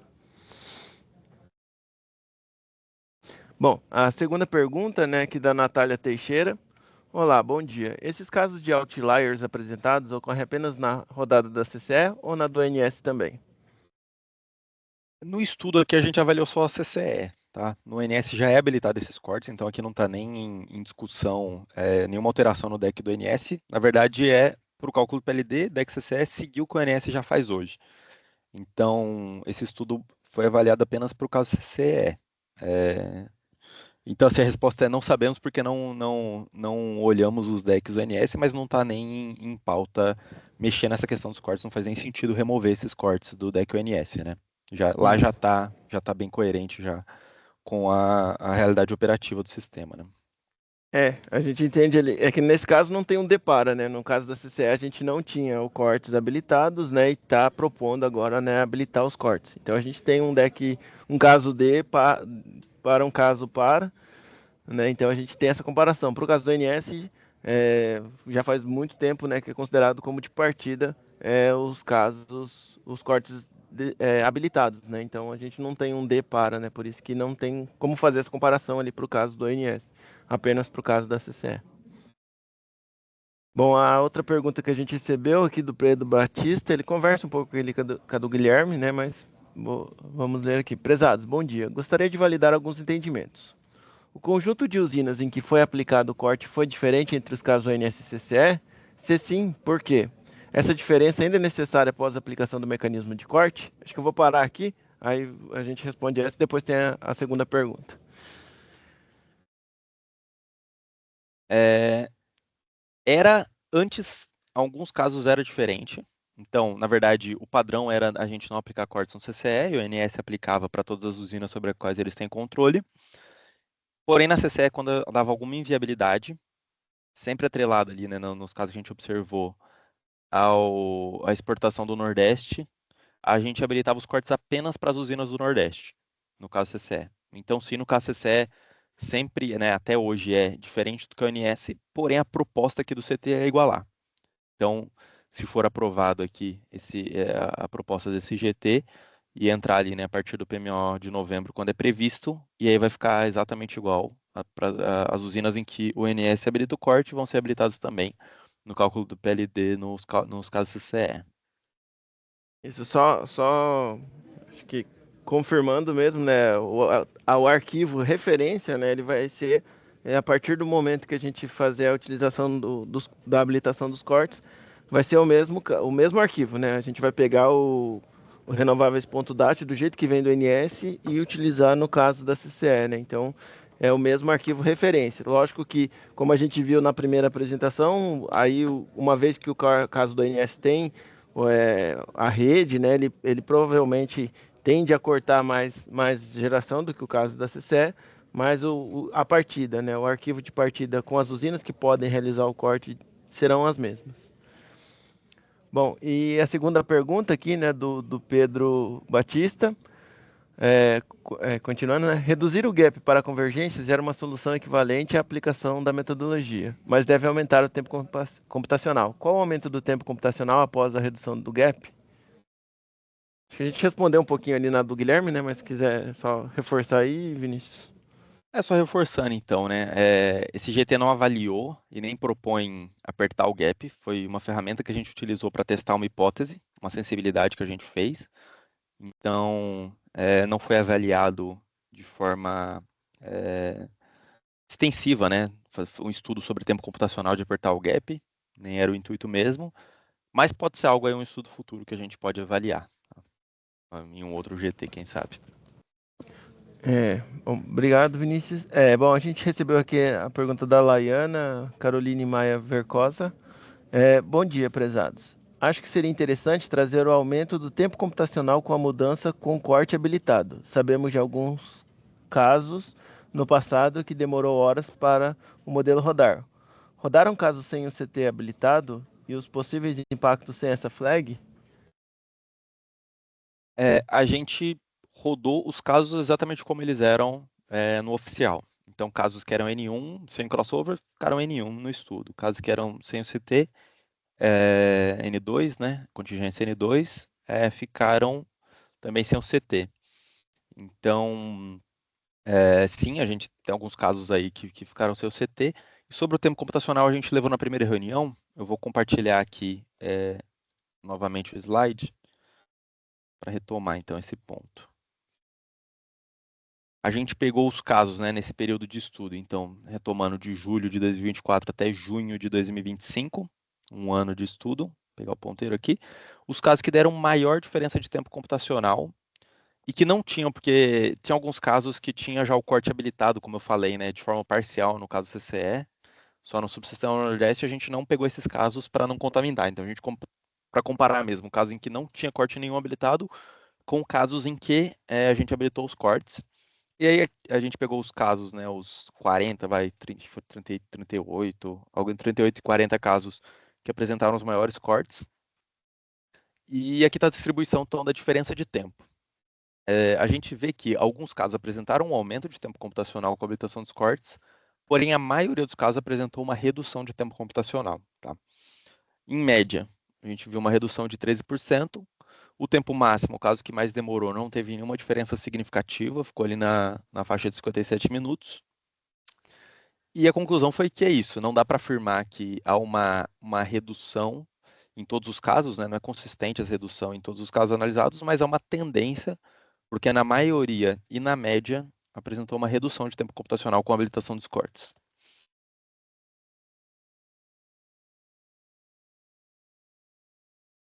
Bom, a segunda pergunta, né, aqui da Natália Teixeira. Olá, bom dia. Esses casos de outliers apresentados ocorrem apenas na rodada da CCE ou na do ONS também? No estudo aqui a gente avaliou só a CCE, tá? No NS já é habilitado esses cortes, então aqui não está nem em discussão nenhuma alteração no deck do NS. Na verdade é para o cálculo PLD, deck CCE seguir o que o NS já faz hoje. Então esse estudo foi avaliado apenas para o caso CCE. Então, assim, a resposta é não sabemos porque não olhamos os decks do NS, mas não está nem em pauta mexer nessa questão dos cortes, não faz nem sentido remover esses cortes do deck ONS, né? Lá Isso. já tá bem coerente já com a realidade operativa do sistema, né? A gente entende ali. É que nesse caso não tem um depara, né? No caso da CCE a gente não tinha o cortes habilitados, né? E está propondo agora, né, habilitar os cortes. Então a gente tem um deck, um caso D para um caso para, né? Então a gente tem essa comparação. Para o caso do NS, já faz muito tempo, né, que é considerado como de partida os cortes habilitados, né? Então a gente não tem um D para, né? Por isso que não tem como fazer essa comparação ali para o caso do ONS, apenas para o caso da CCE. Bom, a outra pergunta que a gente recebeu aqui do Pedro Batista, ele conversa um pouco com ele com a do Guilherme, né? Mas vamos ler aqui. Prezados, bom dia. Gostaria de validar alguns entendimentos. O conjunto de usinas em que foi aplicado o corte foi diferente entre os casos ONS e CCE? Se sim, por quê? Essa diferença ainda é necessária após a aplicação do mecanismo de corte? Acho que eu vou parar aqui, aí a gente responde essa e depois tem a segunda pergunta. É, era antes, alguns casos era diferente. Então, na verdade, o padrão era a gente não aplicar cortes no CCE, e o NS aplicava para todas as usinas sobre as quais eles têm controle. Porém, na CCE, quando dava alguma inviabilidade, sempre atrelado ali, né, nos casos que a gente observou, à exportação do Nordeste, a gente habilitava os cortes apenas para as usinas do Nordeste, no caso CCE. Então, sim, no caso CCE, sempre, né, até hoje é diferente do que o ONS, porém a proposta aqui do CT é igualar. Então, se for aprovado aqui a proposta desse GT, e entrar ali, né, a partir do PMO de novembro, quando é previsto, e aí vai ficar exatamente igual as usinas em que o INS habilita o corte vão ser habilitadas também no cálculo do PLD nos casos CCE. Isso só acho que confirmando mesmo, né? O arquivo referência, né? Ele vai ser a partir do momento que a gente fazer a utilização da habilitação dos cortes, vai ser o mesmo arquivo, né? A gente vai pegar o renováveis.dat do jeito que vem do NS e utilizar no caso da CCE, né? Então é o mesmo arquivo referência. Lógico que, como a gente viu na primeira apresentação, aí uma vez que o caso do NS tem a rede, né, ele provavelmente tende a cortar mais geração do que o caso da CCE, mas a partida, né, o arquivo de partida com as usinas que podem realizar o corte serão as mesmas. Bom, e a segunda pergunta aqui, né, do Pedro Batista, continuando, né? Reduzir o gap para convergências era uma solução equivalente à aplicação da metodologia, mas deve aumentar o tempo computacional. Qual o aumento do tempo computacional após a redução do gap? Acho que a gente respondeu um pouquinho ali na do Guilherme, né? Mas se quiser só reforçar aí, Vinícius. É só reforçando então, né? Esse GT não avaliou e nem propõe apertar o gap. Foi uma ferramenta que a gente utilizou para testar uma hipótese, uma sensibilidade que a gente fez. Então, não foi avaliado de forma extensiva, né? Um estudo sobre tempo computacional de apertar o gap, nem era o intuito mesmo, mas pode ser algo aí, um estudo futuro que a gente pode avaliar, tá? Em um outro GT, quem sabe. Bom, obrigado, Vinícius. Bom, a gente recebeu aqui a pergunta da Laiana Caroline Maia Vercosa. Bom dia, prezados. Acho que seria interessante trazer o aumento do tempo computacional com a mudança com corte habilitado. Sabemos de alguns casos no passado que demorou horas para o modelo rodar. Rodar um caso sem o CT habilitado e os possíveis impactos sem essa flag? A gente rodou os casos exatamente como eles eram no oficial. Então, casos que eram N1 sem crossover, ficaram N1 no estudo. Casos que eram sem o CT, N2, né, contingência N2, ficaram também sem o CT. Então, sim, a gente tem alguns casos aí que ficaram sem o CT. E sobre o tempo computacional, a gente levou na primeira reunião. Eu vou compartilhar aqui novamente o slide para retomar então esse ponto. A gente pegou os casos, né, nesse período de estudo, então, retomando de julho de 2024 até junho de 2025, um ano de estudo, vou pegar o ponteiro aqui, os casos que deram maior diferença de tempo computacional e que não tinham, porque tinha alguns casos que tinha já o corte habilitado, como eu falei, né, de forma parcial, no caso CCE, só no subsistema Nordeste a gente não pegou esses casos para não contaminar, então a gente, para comparar mesmo, caso em que não tinha corte nenhum habilitado, com casos em que a gente habilitou os cortes. E aí a gente pegou os casos, né, os 40, 30, 38, algo entre 38 e 40 casos que apresentaram os maiores cortes. E aqui está a distribuição então da diferença de tempo. A gente vê que alguns casos apresentaram um aumento de tempo computacional com a habilitação dos cortes, porém a maioria dos casos apresentou uma redução de tempo computacional, tá? Em média, a gente viu uma redução de 13%. O tempo máximo, o caso que mais demorou, não teve nenhuma diferença significativa, ficou ali na faixa de 57 minutos. E a conclusão foi que é isso, não dá para afirmar que há uma redução em todos os casos, né? Não é consistente essa redução em todos os casos analisados, mas há uma tendência, porque na maioria e na média apresentou uma redução de tempo computacional com a habilitação dos cortes.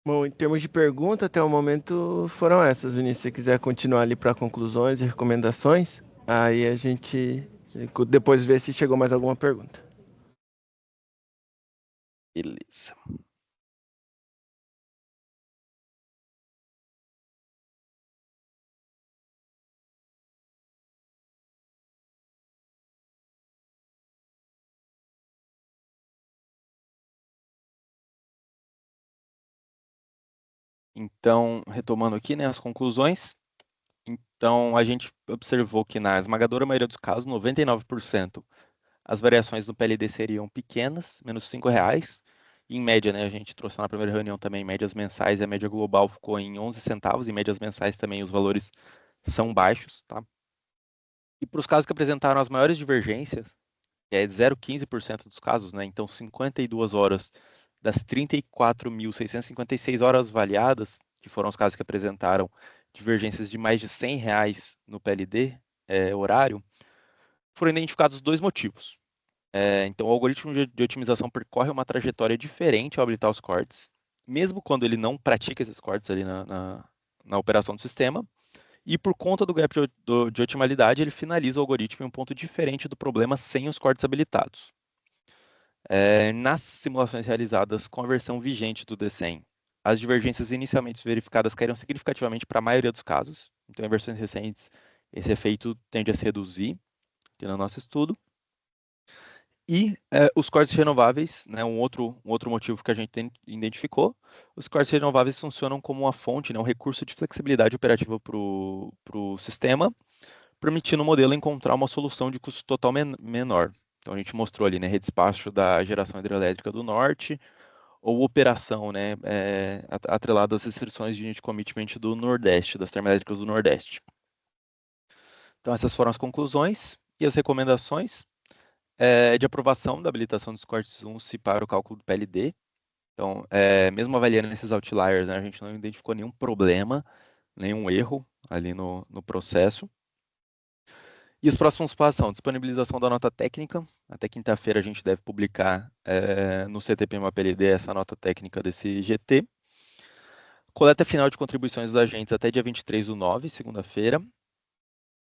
Bom, em termos de pergunta, até o momento foram essas, Vinícius. Se você quiser continuar ali para conclusões e recomendações, aí a gente depois vê se chegou mais alguma pergunta. Beleza. Então, retomando aqui, né, as conclusões. Então, a gente observou que na esmagadora maioria dos casos, 99%, as variações no PLD seriam pequenas, menos R$ 5, Em média, né, a gente trouxe na primeira reunião também médias mensais, e a média global ficou em 11 centavos, e médias mensais também os valores são baixos, tá? E para os casos que apresentaram as maiores divergências, que é 0,15% dos casos, né? Então 52 horas das 34.656 horas avaliadas, que foram os casos que apresentaram divergências de mais de R$ 100 no PLD horário, foram identificados dois motivos. Então, o algoritmo de otimização percorre uma trajetória diferente ao habilitar os cortes, mesmo quando ele não pratica esses cortes ali na operação do sistema, e por conta do gap de otimalidade, ele finaliza o algoritmo em um ponto diferente do problema sem os cortes habilitados. Nas simulações realizadas com a versão vigente do D100, as divergências inicialmente verificadas caíram significativamente para a maioria dos casos. Então, em versões recentes, esse efeito tende a se reduzir, aqui no nosso estudo. E os cortes renováveis, né, um outro motivo que a gente identificou, os cortes renováveis funcionam como uma fonte, né, um recurso de flexibilidade operativa para o sistema, permitindo o modelo encontrar uma solução de custo total menor. Então a gente mostrou ali, né, redespacho da geração hidrelétrica do norte, ou operação, né, atrelada às restrições de unit commitment do Nordeste, das termoelétricas do Nordeste. Então essas foram as conclusões e as recomendações de aprovação da habilitação dos cortes UNCE para o cálculo do PLD. Então, mesmo avaliando esses outliers, né, a gente não identificou nenhum problema, nenhum erro ali no processo. E os próximos passos são disponibilização da nota técnica. Até quinta-feira a gente deve publicar no CTP-MAPLD essa nota técnica desse GT. Coleta final de contribuições dos agentes até dia 23/9, segunda-feira.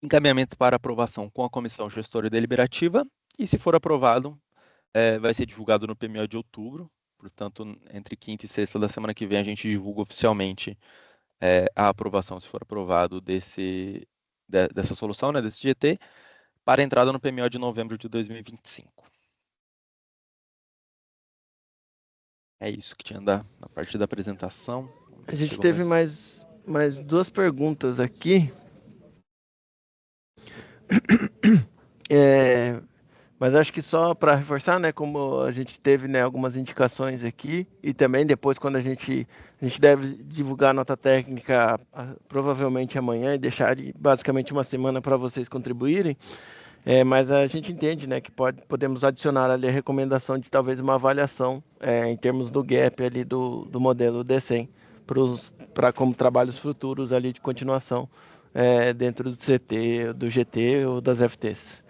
Encaminhamento para aprovação com a comissão gestora e deliberativa. E se for aprovado, vai ser divulgado no PMO de outubro. Portanto, entre quinta e sexta da semana que vem a gente divulga oficialmente a aprovação, se for aprovado, dessa solução, né, desse GT, para entrada no PMO de novembro de 2025. É isso que tinha na parte da apresentação. A gente teve mais duas perguntas aqui. Mas acho que só para reforçar, né, como a gente teve, né, algumas indicações aqui, e também depois quando a gente deve divulgar a nota técnica provavelmente amanhã e deixar basicamente uma semana para vocês contribuírem, mas a gente entende, né, que podemos adicionar ali a recomendação de talvez uma avaliação em termos do gap ali do modelo D100 para como trabalhos futuros ali de continuação dentro do CT, do GT ou das FTs.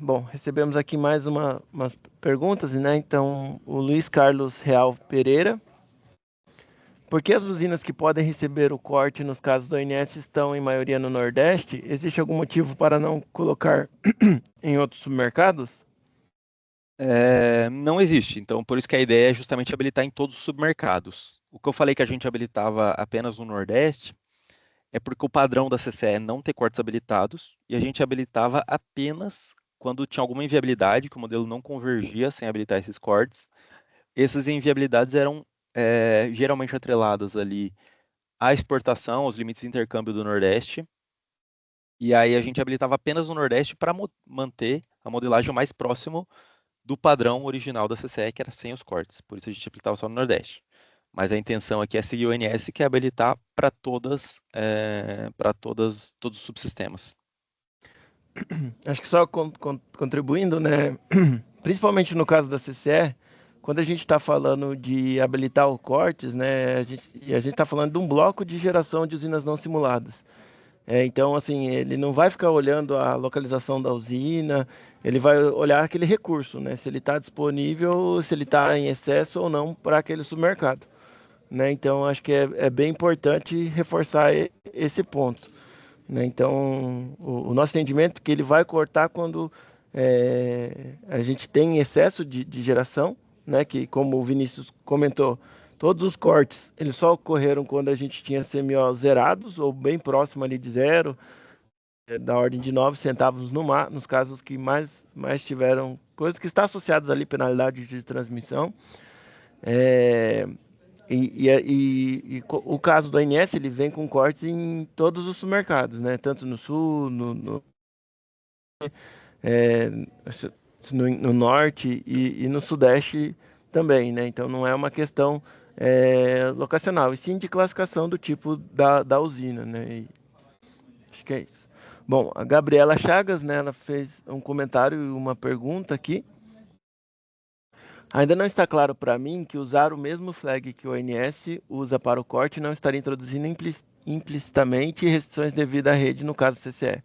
Bom, recebemos aqui mais umas perguntas, né? Então, o Luiz Carlos Real Pereira. Por que as usinas que podem receber o corte nos casos do ONS estão em maioria no Nordeste? Existe algum motivo para não colocar em outros submercados? Não existe. Então, por isso que a ideia é justamente habilitar em todos os submercados. O que eu falei que a gente habilitava apenas no Nordeste é porque o padrão da CCE é não ter cortes habilitados e a gente habilitava apenas quando tinha alguma inviabilidade, que o modelo não convergia sem habilitar esses cortes. Essas inviabilidades eram geralmente atreladas ali à exportação, aos limites de intercâmbio do Nordeste. E aí a gente habilitava apenas no Nordeste para manter a modelagem o mais próximo do padrão original da CCE, que era sem os cortes. Por isso a gente habilitava só no Nordeste. Mas a intenção aqui é seguir o ONS, que é habilitar para todos os subsistemas. Acho que só contribuindo, né? Principalmente no caso da CCE, quando a gente está falando de habilitar o cortes, né? A gente está falando de um bloco de geração de usinas não simuladas. Então, assim, ele não vai ficar olhando a localização da usina, ele vai olhar aquele recurso, né? Se ele está disponível, se ele está em excesso ou não para aquele submercado, né? Então, acho que é bem importante reforçar esse ponto, né? Então, o nosso entendimento é que ele vai cortar quando a gente tem excesso de geração, né? Que, como o Vinícius comentou, todos os cortes eles só ocorreram quando a gente tinha CMO zerados ou bem próximo ali de zero, da ordem de 9 centavos nos casos que mais tiveram coisas que estão associadas ali, penalidade de transmissão. O caso do ANS, ele vem com cortes em todos os supermercados, né? Tanto no sul, é, no norte e no sudeste também, né? Então não é uma questão locacional, e sim de classificação do tipo da usina, né? E acho que é isso. Bom, a Gabriela Chagas, né, ela fez um comentário e uma pergunta aqui. Ainda não está claro para mim que usar o mesmo flag que o ONS usa para o corte não estaria introduzindo implicitamente restrições devido à rede no caso CCE.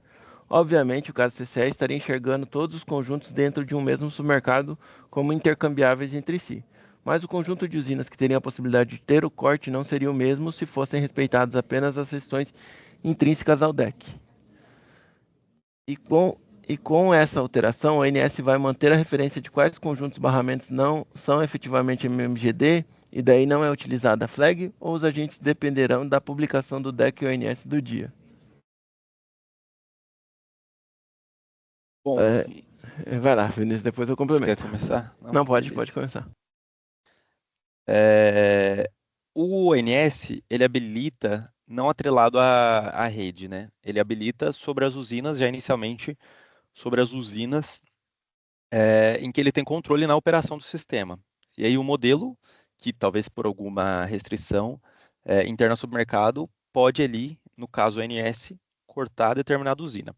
Obviamente, o caso CCE estaria enxergando todos os conjuntos dentro de um mesmo submercado como intercambiáveis entre si. Mas o conjunto de usinas que teriam a possibilidade de ter o corte não seria o mesmo se fossem respeitadas apenas as restrições intrínsecas ao deck. E com essa alteração, a ONS vai manter a referência de quais conjuntos barramentos não são efetivamente MMGD e daí não é utilizada a flag, ou os agentes dependerão da publicação do deck ONS do dia. Bom, Vai lá, Vinícius, depois eu você quer complemento. começar? Não, Não, pode beleza. começar. O ONS, ele habilita não atrelado à rede, né? Ele habilita sobre as usinas, já inicialmente sobre as usinas em que ele tem controle na operação do sistema. E aí o modelo, que talvez por alguma restrição interna ao submercado, pode ali, no caso ONS, cortar determinada usina.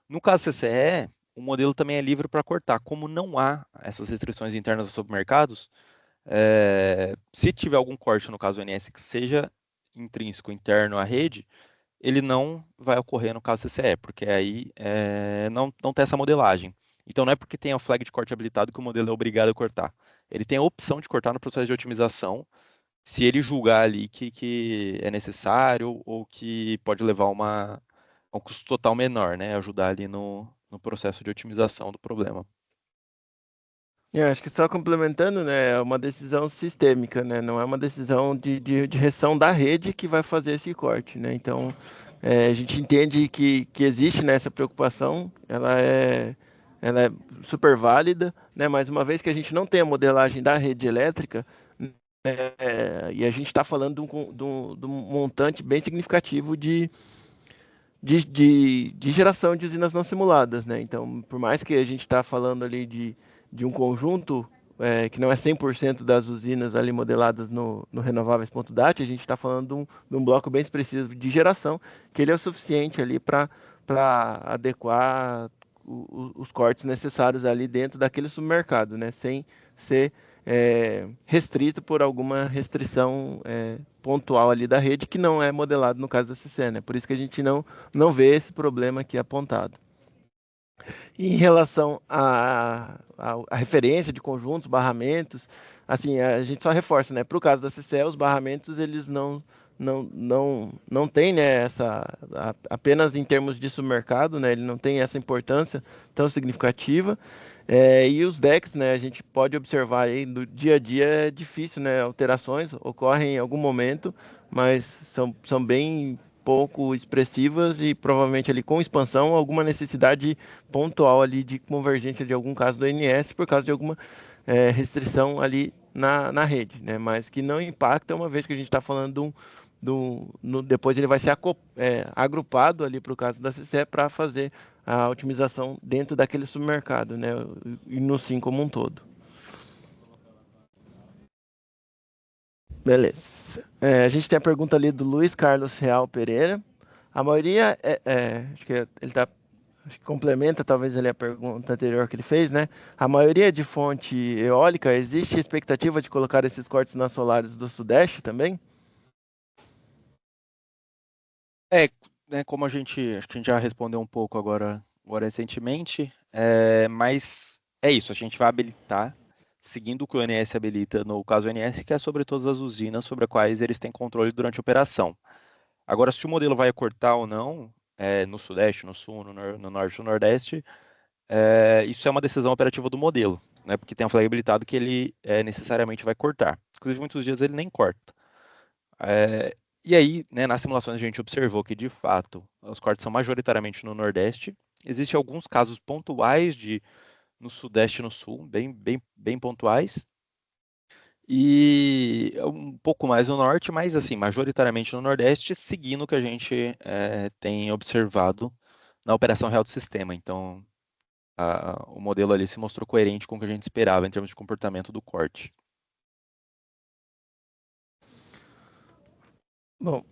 No caso CCE, o modelo também é livre para cortar. Como não há essas restrições internas aos submercados, se tiver algum corte no caso ONS que seja intrínseco, interno à rede, ele não vai ocorrer no caso CCE, porque aí não tem essa modelagem. Então não é porque tem a flag de corte habilitado que o modelo é obrigado a cortar. Ele tem a opção de cortar no processo de otimização, se ele julgar ali que é necessário ou que pode levar a um custo total menor, né? Ajudar ali no processo de otimização do problema. Eu acho que só complementando, né, é uma decisão sistêmica, né, não é uma decisão de direção da rede que vai fazer esse corte, né, então a gente entende que existe, né, essa preocupação, ela é super válida, né, mas uma vez que a gente não tem a modelagem da rede elétrica, e a gente está falando de um montante bem significativo de geração de usinas não simuladas, né? Então, por mais que a gente está falando ali de um conjunto que não é 100% das usinas ali modeladas no renováveis.dat, a gente está falando de um bloco bem expressivo de geração, que ele é o suficiente ali para adequar os cortes necessários ali dentro daquele submercado, né? Sem ser restrito por alguma restrição pontual ali da rede, que não é modelado no caso da CC, né? Por isso que a gente não vê esse problema aqui apontado. E em relação à referência de conjuntos, barramentos, assim, a gente só reforça, né? Para o caso da CCE, os barramentos, eles não tem, né, apenas em termos de submercado, né? Ele não tem essa importância tão significativa. E os decks, né, a gente pode observar aí no dia a dia é difícil, né? Alterações ocorrem em algum momento, mas são bem pouco expressivas e provavelmente ali com expansão alguma necessidade pontual ali de convergência de algum caso do NS por causa de alguma restrição ali na rede, né? Mas que não impacta uma vez que a gente está falando depois ele vai ser agrupado ali para o caso da CCE para fazer a otimização dentro daquele submercado, né? E no SIM como um todo. Beleza. A gente tem a pergunta ali do Luiz Carlos Real Pereira. A maioria, acho que ele está, acho que complementa talvez ali a pergunta anterior que ele fez, né? A maioria de fonte eólica, existe expectativa de colocar esses cortes nas solares do Sudeste também? É, né, como acho que a gente já respondeu um pouco agora recentemente, mas é isso, a gente vai habilitar, seguindo o que o ONS habilita no caso ONS, que é sobre todas as usinas sobre as quais eles têm controle durante a operação. Agora, se o modelo vai cortar ou não, no Sudeste, no Sul, no Norte ou no Nordeste, isso é uma decisão operativa do modelo, né, porque tem um flag habilitado que ele necessariamente vai cortar. Inclusive, muitos dias ele nem corta. É, e aí, né, nas simulações a gente observou que, de fato, os cortes são majoritariamente no Nordeste. Existem alguns casos pontuais no Sudeste e no Sul, bem pontuais. E um pouco mais no Norte, mas assim, majoritariamente no Nordeste, seguindo o que a gente tem observado na operação real do sistema. Então, o modelo ali se mostrou coerente com o que a gente esperava em termos de comportamento do corte. Bom,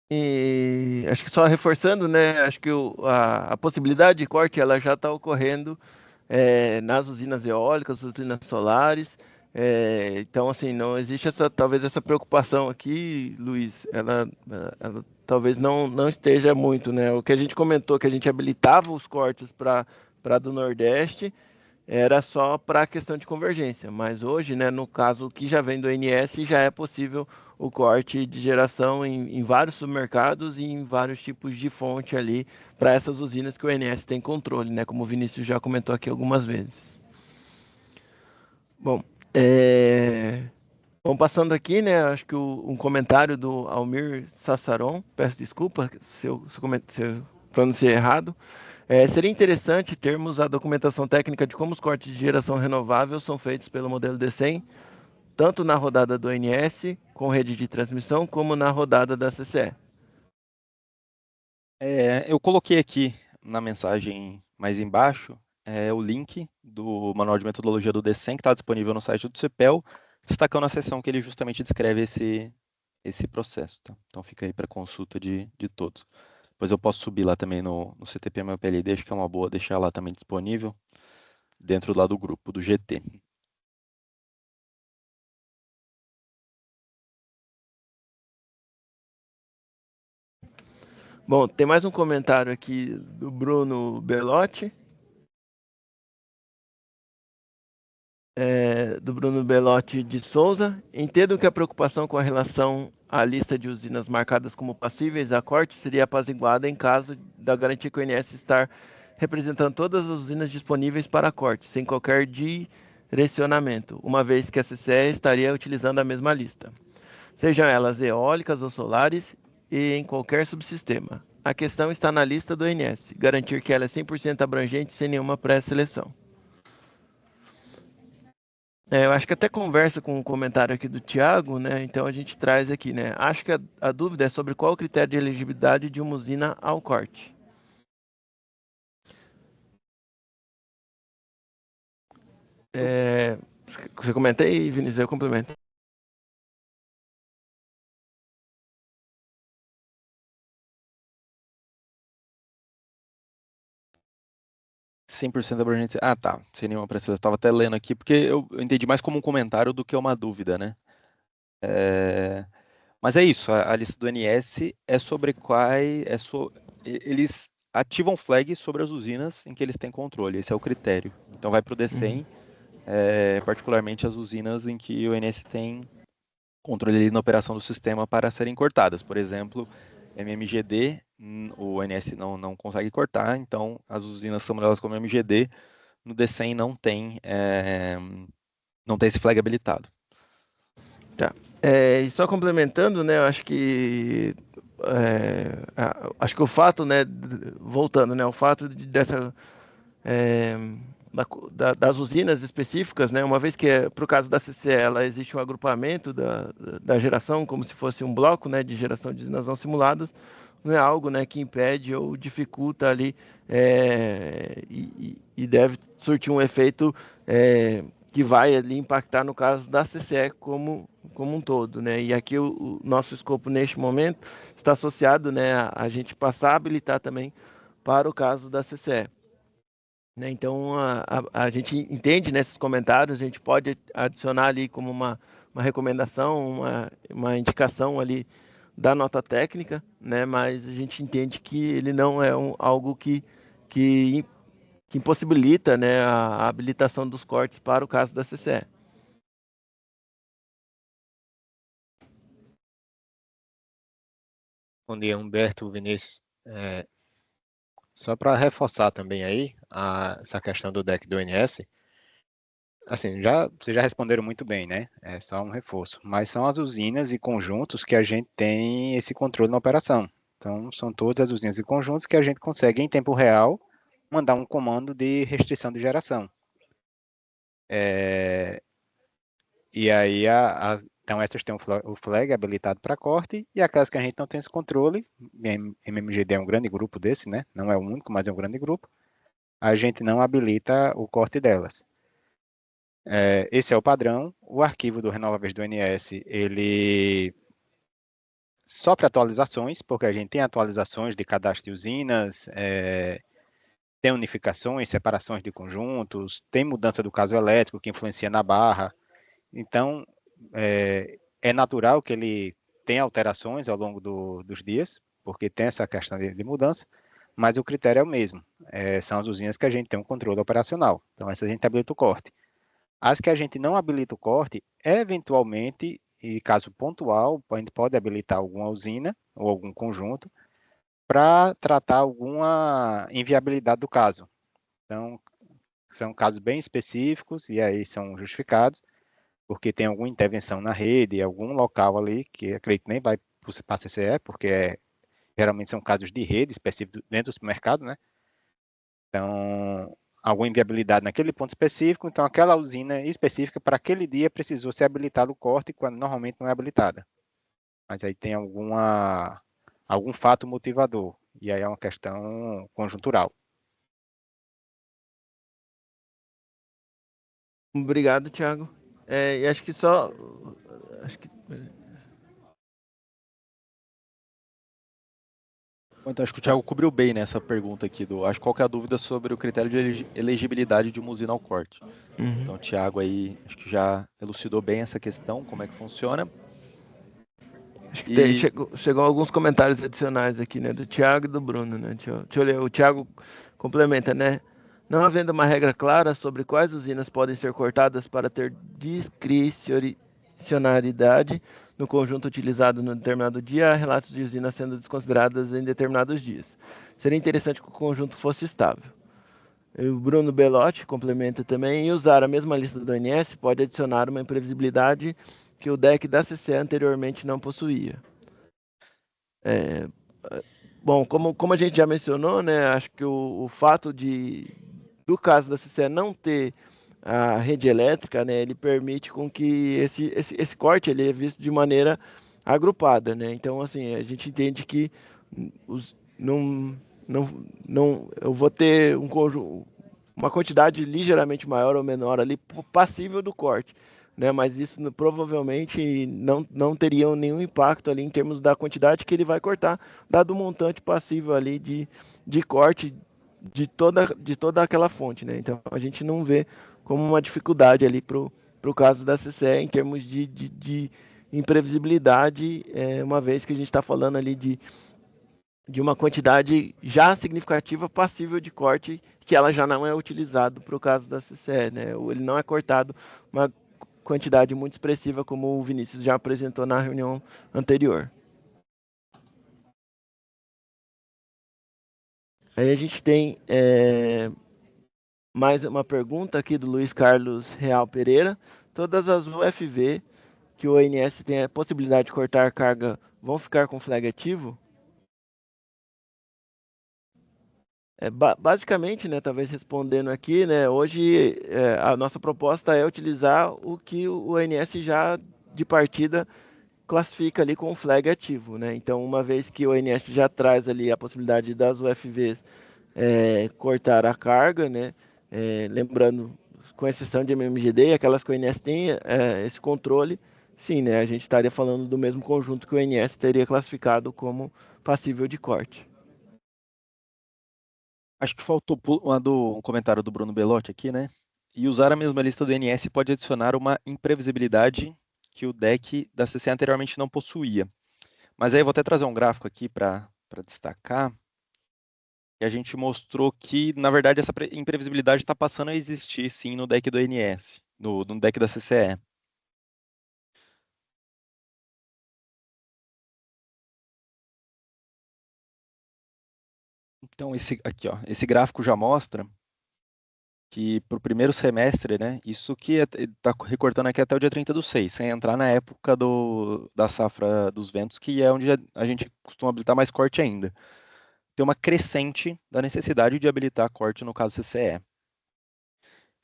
e acho que só reforçando, né? Acho que a possibilidade de corte ela já está ocorrendo nas usinas eólicas, usinas solares. Então, assim, não existe talvez essa preocupação aqui, Luiz. Ela talvez não esteja muito, né? O que a gente comentou, que a gente habilitava os cortes para do Nordeste, era só para a questão de convergência, mas hoje, né, no caso que já vem do ONS, já é possível o corte de geração em vários supermercados e em vários tipos de fonte ali para essas usinas que o ONS tem controle, né, como o Vinícius já comentou aqui algumas vezes. Bom, vamos passando aqui, né, acho que um comentário do Almir Sassaron, peço desculpa se eu pronunciei errado. Seria interessante termos a documentação técnica de como os cortes de geração renovável são feitos pelo modelo D100, tanto na rodada do ONS, com rede de transmissão, como na rodada da CCE. Eu coloquei aqui na mensagem mais embaixo o link do manual de metodologia do DCEM, que está disponível no site do CEPEL, destacando a seção que ele justamente descreve esse processo. Tá? Então fica aí para consulta de todos. Depois eu posso subir lá também no CTP-MLPLD, acho que é uma boa deixar lá também disponível, dentro lá do grupo, do GT. Bom, tem mais um comentário aqui do Bruno Belotti. Do Bruno Belotti de Souza. Entendo que a preocupação com a relação à lista de usinas marcadas como passíveis a corte seria apaziguada em caso da garantia que o INS estar representando todas as usinas disponíveis para corte, sem qualquer direcionamento, uma vez que a CCE estaria utilizando a mesma lista, sejam elas eólicas ou solares e em qualquer subsistema. A questão está na lista do INS, garantir que ela é 100% abrangente sem nenhuma pré-seleção. Eu acho que até conversa com o comentário aqui do Tiago, né? Então a gente traz aqui, né? Acho que a dúvida é sobre qual o critério de elegibilidade de uma usina ao corte. Você comenta aí, Vinícius, eu complemento. 100% abrangente. Ah, tá. Sem nenhuma precisão. Eu estava até lendo aqui, porque eu entendi mais como um comentário do que uma dúvida, né? Mas é isso, a lista do NS é sobre eles ativam flag sobre as usinas em que eles têm controle, esse é o critério. Então vai para o D100, particularmente as usinas em que o NS tem controle ali na operação do sistema para serem cortadas. Por exemplo, MMGD, o NS não consegue cortar, então as usinas são modeladas como MGD, no D100 não tem esse flag habilitado. Tá. E só complementando, né? Eu acho que acho que o fato, né? Voltando, né? O fato dessa das usinas específicas, né? Uma vez que para o caso da CCE ela existe um agrupamento da geração como se fosse um bloco, né? De geração de usinas não simuladas, não é algo, né? Que impede ou dificulta ali e deve surtir um efeito que vai ali impactar no caso da CCE como um todo, né? E aqui o nosso escopo neste momento está associado, né, a gente passar a habilitar também para o caso da CCE. Né? Então a gente entende nesses comentários, a gente pode adicionar ali como uma recomendação, uma indicação ali da nota técnica, né? Mas a gente entende que ele não é algo que, que impossibilita, né, a habilitação dos cortes para o caso da CCE. Bom dia, Humberto, Vinícius. Só para reforçar também aí essa questão do deck do NS, assim, vocês já responderam muito bem, né? É só um reforço. Mas são as usinas e conjuntos que a gente tem esse controle na operação. Então, são todas as usinas e conjuntos que a gente consegue, em tempo real, mandar um comando de restrição de geração. E aí, então essas têm o flag habilitado para corte, e aquelas que a gente não tem esse controle, MMGD é um grande grupo desse, né? Não é o único, mas é um grande grupo, a gente não habilita o corte delas. Esse é o padrão. O arquivo do Renováveis do ONS, ele sofre atualizações, porque a gente tem atualizações de cadastro de usinas, tem unificações, separações de conjuntos, tem mudança do caso elétrico que influencia na barra. Então, é natural que ele tenha alterações ao longo dos dias, porque tem essa questão de mudança, mas o critério é o mesmo. São as usinas que a gente tem um controle operacional. Então, essa a gente habilita o corte. As que a gente não habilita o corte, eventualmente, e caso pontual, a gente pode habilitar alguma usina ou algum conjunto para tratar alguma inviabilidade do caso. Então, são casos bem específicos e aí são justificados, porque tem alguma intervenção na rede, algum local ali, que acredito nem vai para a CCE, porque geralmente são casos de rede específicos dentro do supermercado, né? Então, alguma inviabilidade naquele ponto específico, então aquela usina específica para aquele dia precisou ser habilitado o corte, quando normalmente não é habilitada. Mas aí tem algum fato motivador, e aí é uma questão conjuntural. Obrigado, Thiago. E acho que só. Acho que Então, acho que o Thiago cobriu bem nessa pergunta aqui. Acho que qual que é a dúvida sobre o critério de elegibilidade de uma usina ao corte. Então, o Thiago aí, acho que já elucidou bem essa questão, como é que funciona. Acho que chegou alguns comentários adicionais aqui, né? Do Thiago e do Bruno, né? Deixa eu ler. O Thiago complementa, né? Não havendo uma regra clara sobre quais usinas podem ser cortadas para ter discricionariedade no conjunto utilizado no determinado dia, há relatos de usinas sendo desconsideradas em determinados dias. Seria interessante que o conjunto fosse estável. E o Bruno Belotti complementa também, e usar a mesma lista do ONS pode adicionar uma imprevisibilidade que o deck da CCE anteriormente não possuía. Bom, como a gente já mencionou, né, acho que o fato do caso da CCE não ter a rede elétrica, né, ele permite com que esse corte ele é visto de maneira agrupada, né? Então, assim, a gente entende que eu vou ter uma quantidade ligeiramente maior ou menor ali passível do corte, né? Mas isso provavelmente não teria nenhum impacto ali em termos da quantidade que ele vai cortar, dado o montante passível ali de corte de toda aquela fonte, né? Então a gente não vê como uma dificuldade ali para o caso da CCE em termos de imprevisibilidade, uma vez que a gente está falando ali de uma quantidade já significativa passível de corte, que ela já não é utilizada para o caso da CCE, né? Ele não é cortado uma quantidade muito expressiva, como o Vinícius já apresentou na reunião anterior. Aí a gente tem mais uma pergunta aqui do Luiz Carlos Real Pereira. Todas as UFV que o ONS tem a possibilidade de cortar carga vão ficar com flag ativo? Basicamente, né, talvez respondendo aqui, né, hoje a nossa proposta é utilizar o que o ONS já de partida classifica ali com o flag ativo, né? Então, uma vez que o ONS já traz ali a possibilidade das UFVs cortar a carga, né? Lembrando, com exceção de MMGD, aquelas que o ONS tem esse controle, sim, né? A gente estaria falando do mesmo conjunto que o ONS teria classificado como passível de corte. Acho que faltou um comentário do Bruno Belotti aqui, né? E usar a mesma lista do INS pode adicionar uma imprevisibilidade que o deck da CC anteriormente não possuía. Mas aí eu vou até trazer um gráfico aqui para destacar. E a gente mostrou que, na verdade, essa imprevisibilidade está passando a existir, sim, no deck do INS, no deck da CCE. Então, esse gráfico já mostra que para o primeiro semestre, né, isso que está recortando aqui até o dia 30/6, sem entrar na época da safra dos ventos, que é onde a gente costuma habilitar mais corte ainda. Tem uma crescente da necessidade de habilitar corte no caso CCE.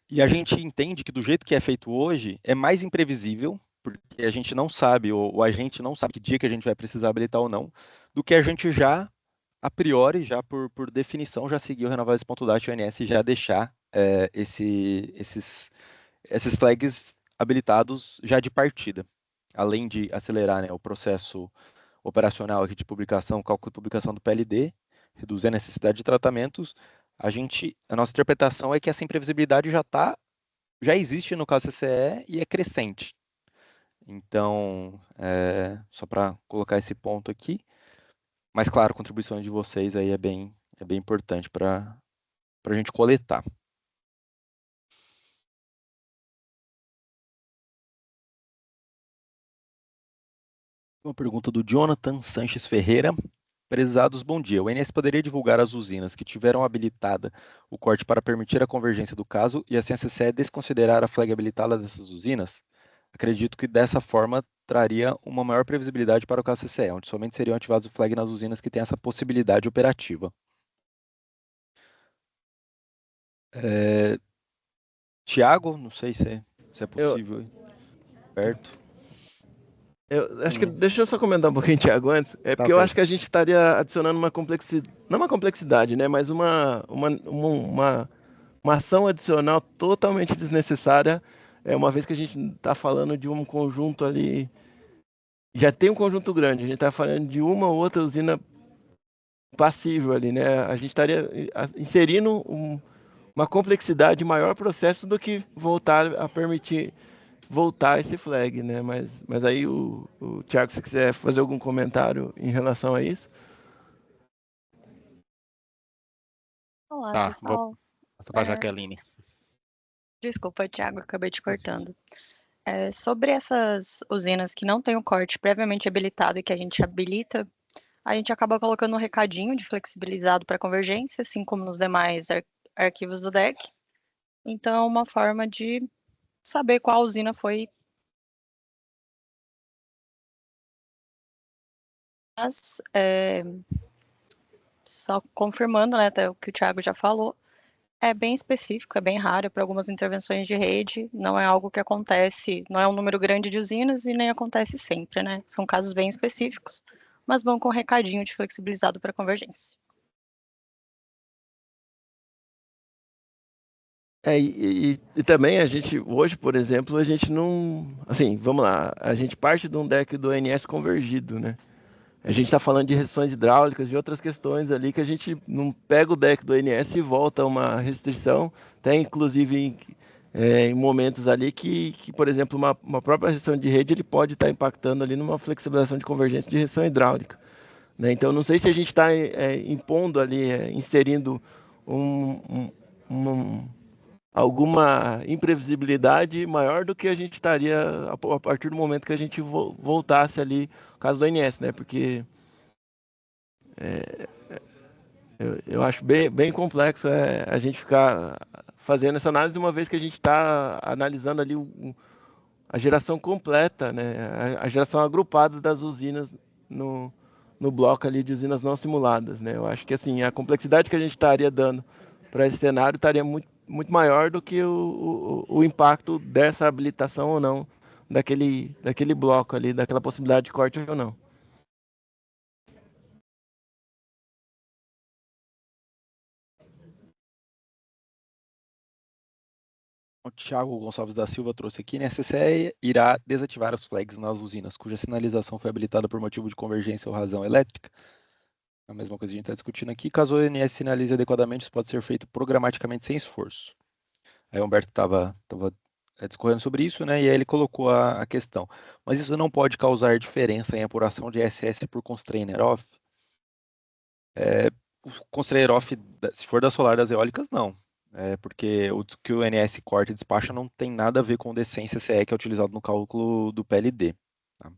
E a gente entende que do jeito que é feito hoje, é mais imprevisível, porque a gente não sabe, ou o agente não sabe que dia que a gente vai precisar habilitar ou não, do que a gente já, a priori, já por definição, já seguir o renováveis.dat ONS e já deixar esses esses flags habilitados já de partida, além de acelerar, né, o processo operacional aqui de publicação, cálculo e publicação do PLD, reduzir a necessidade de tratamentos, a nossa interpretação é que essa imprevisibilidade já existe no caso CCE e é crescente. Então, só para colocar esse ponto aqui, mas claro, a contribuição de vocês aí é bem importante para a gente coletar. Uma pergunta do Jonathan Sanches Ferreira. Prezados, bom dia. O INS poderia divulgar as usinas que tiveram habilitada o corte para permitir a convergência do caso e assim a CCE desconsiderar a flag habilitada dessas usinas? Acredito que dessa forma traria uma maior previsibilidade para o caso CCE, onde somente seriam ativados o flag nas usinas que têm essa possibilidade operativa. Tiago, não sei se é possível. Perto. Eu acho que deixa eu só comentar um pouquinho, Thiago, antes. Porque eu acho que a gente estaria adicionando uma complexidade, não uma complexidade, né? Mas uma ação adicional totalmente desnecessária, uma vez que a gente está falando de um conjunto ali. Já tem um conjunto grande, a gente está falando de uma ou outra usina passível ali, né? A gente estaria inserindo uma complexidade maior processo do que voltar a permitir voltar esse flag, né? Mas aí o Thiago, se quiser fazer algum comentário em relação a isso. Olá, Tá, pessoal. vou passar para a Jaqueline. Desculpa, Thiago, acabei te cortando. Sobre essas usinas que não têm o corte previamente habilitado e que a gente habilita, a gente acaba colocando um recadinho de flexibilizado para convergência, assim como nos demais arquivos do deck. Então, é uma forma de saber qual usina foi. Mas, só confirmando, né, até o que o Thiago já falou, é bem específico, é bem raro para algumas intervenções de rede, não é algo que acontece, não é um número grande de usinas e nem acontece sempre, né? São casos bem específicos, mas vão com recadinho de flexibilizado para convergência. E também a gente, hoje, por exemplo, a gente não. Assim, vamos lá, a gente parte de um deck do NS convergido, né? A gente está falando de restrições hidráulicas e outras questões ali que a gente não pega o deck do NS e volta a uma restrição. Tem, inclusive, em momentos ali que, por exemplo, uma própria restrição de rede ele pode estar impactando ali numa flexibilização de convergência de restrição hidráulica. Né? Então, não sei se a gente está impondo ali, inserindo alguma imprevisibilidade maior do que a gente estaria a partir do momento que a gente voltasse ali, no caso do ONS, né? Porque eu acho bem complexo a gente ficar fazendo essa análise, uma vez que a gente está analisando ali a geração completa, né? A geração agrupada das usinas no bloco ali de usinas não simuladas, né? Eu acho que assim, a complexidade que a gente estaria dando para esse cenário estaria muito maior do que o impacto dessa habilitação ou não daquele bloco ali, daquela possibilidade de corte ou não. O Thiago Gonçalves da Silva trouxe aqui, né? A CCE irá desativar os flags nas usinas cuja sinalização foi habilitada por motivo de convergência ou razão elétrica. A mesma coisa que a gente está discutindo aqui. Caso o ONS sinalize adequadamente, isso pode ser feito programaticamente sem esforço. Aí o Humberto estava discorrendo sobre isso, né? E aí ele colocou a questão. Mas isso não pode causar diferença em apuração de SS por constrainer off? O constrainer off, se for da solar das eólicas, não. Porque o que o NS corta e despacha não tem nada a ver com o DCEM CCE que é utilizado no cálculo do PLD. Tá?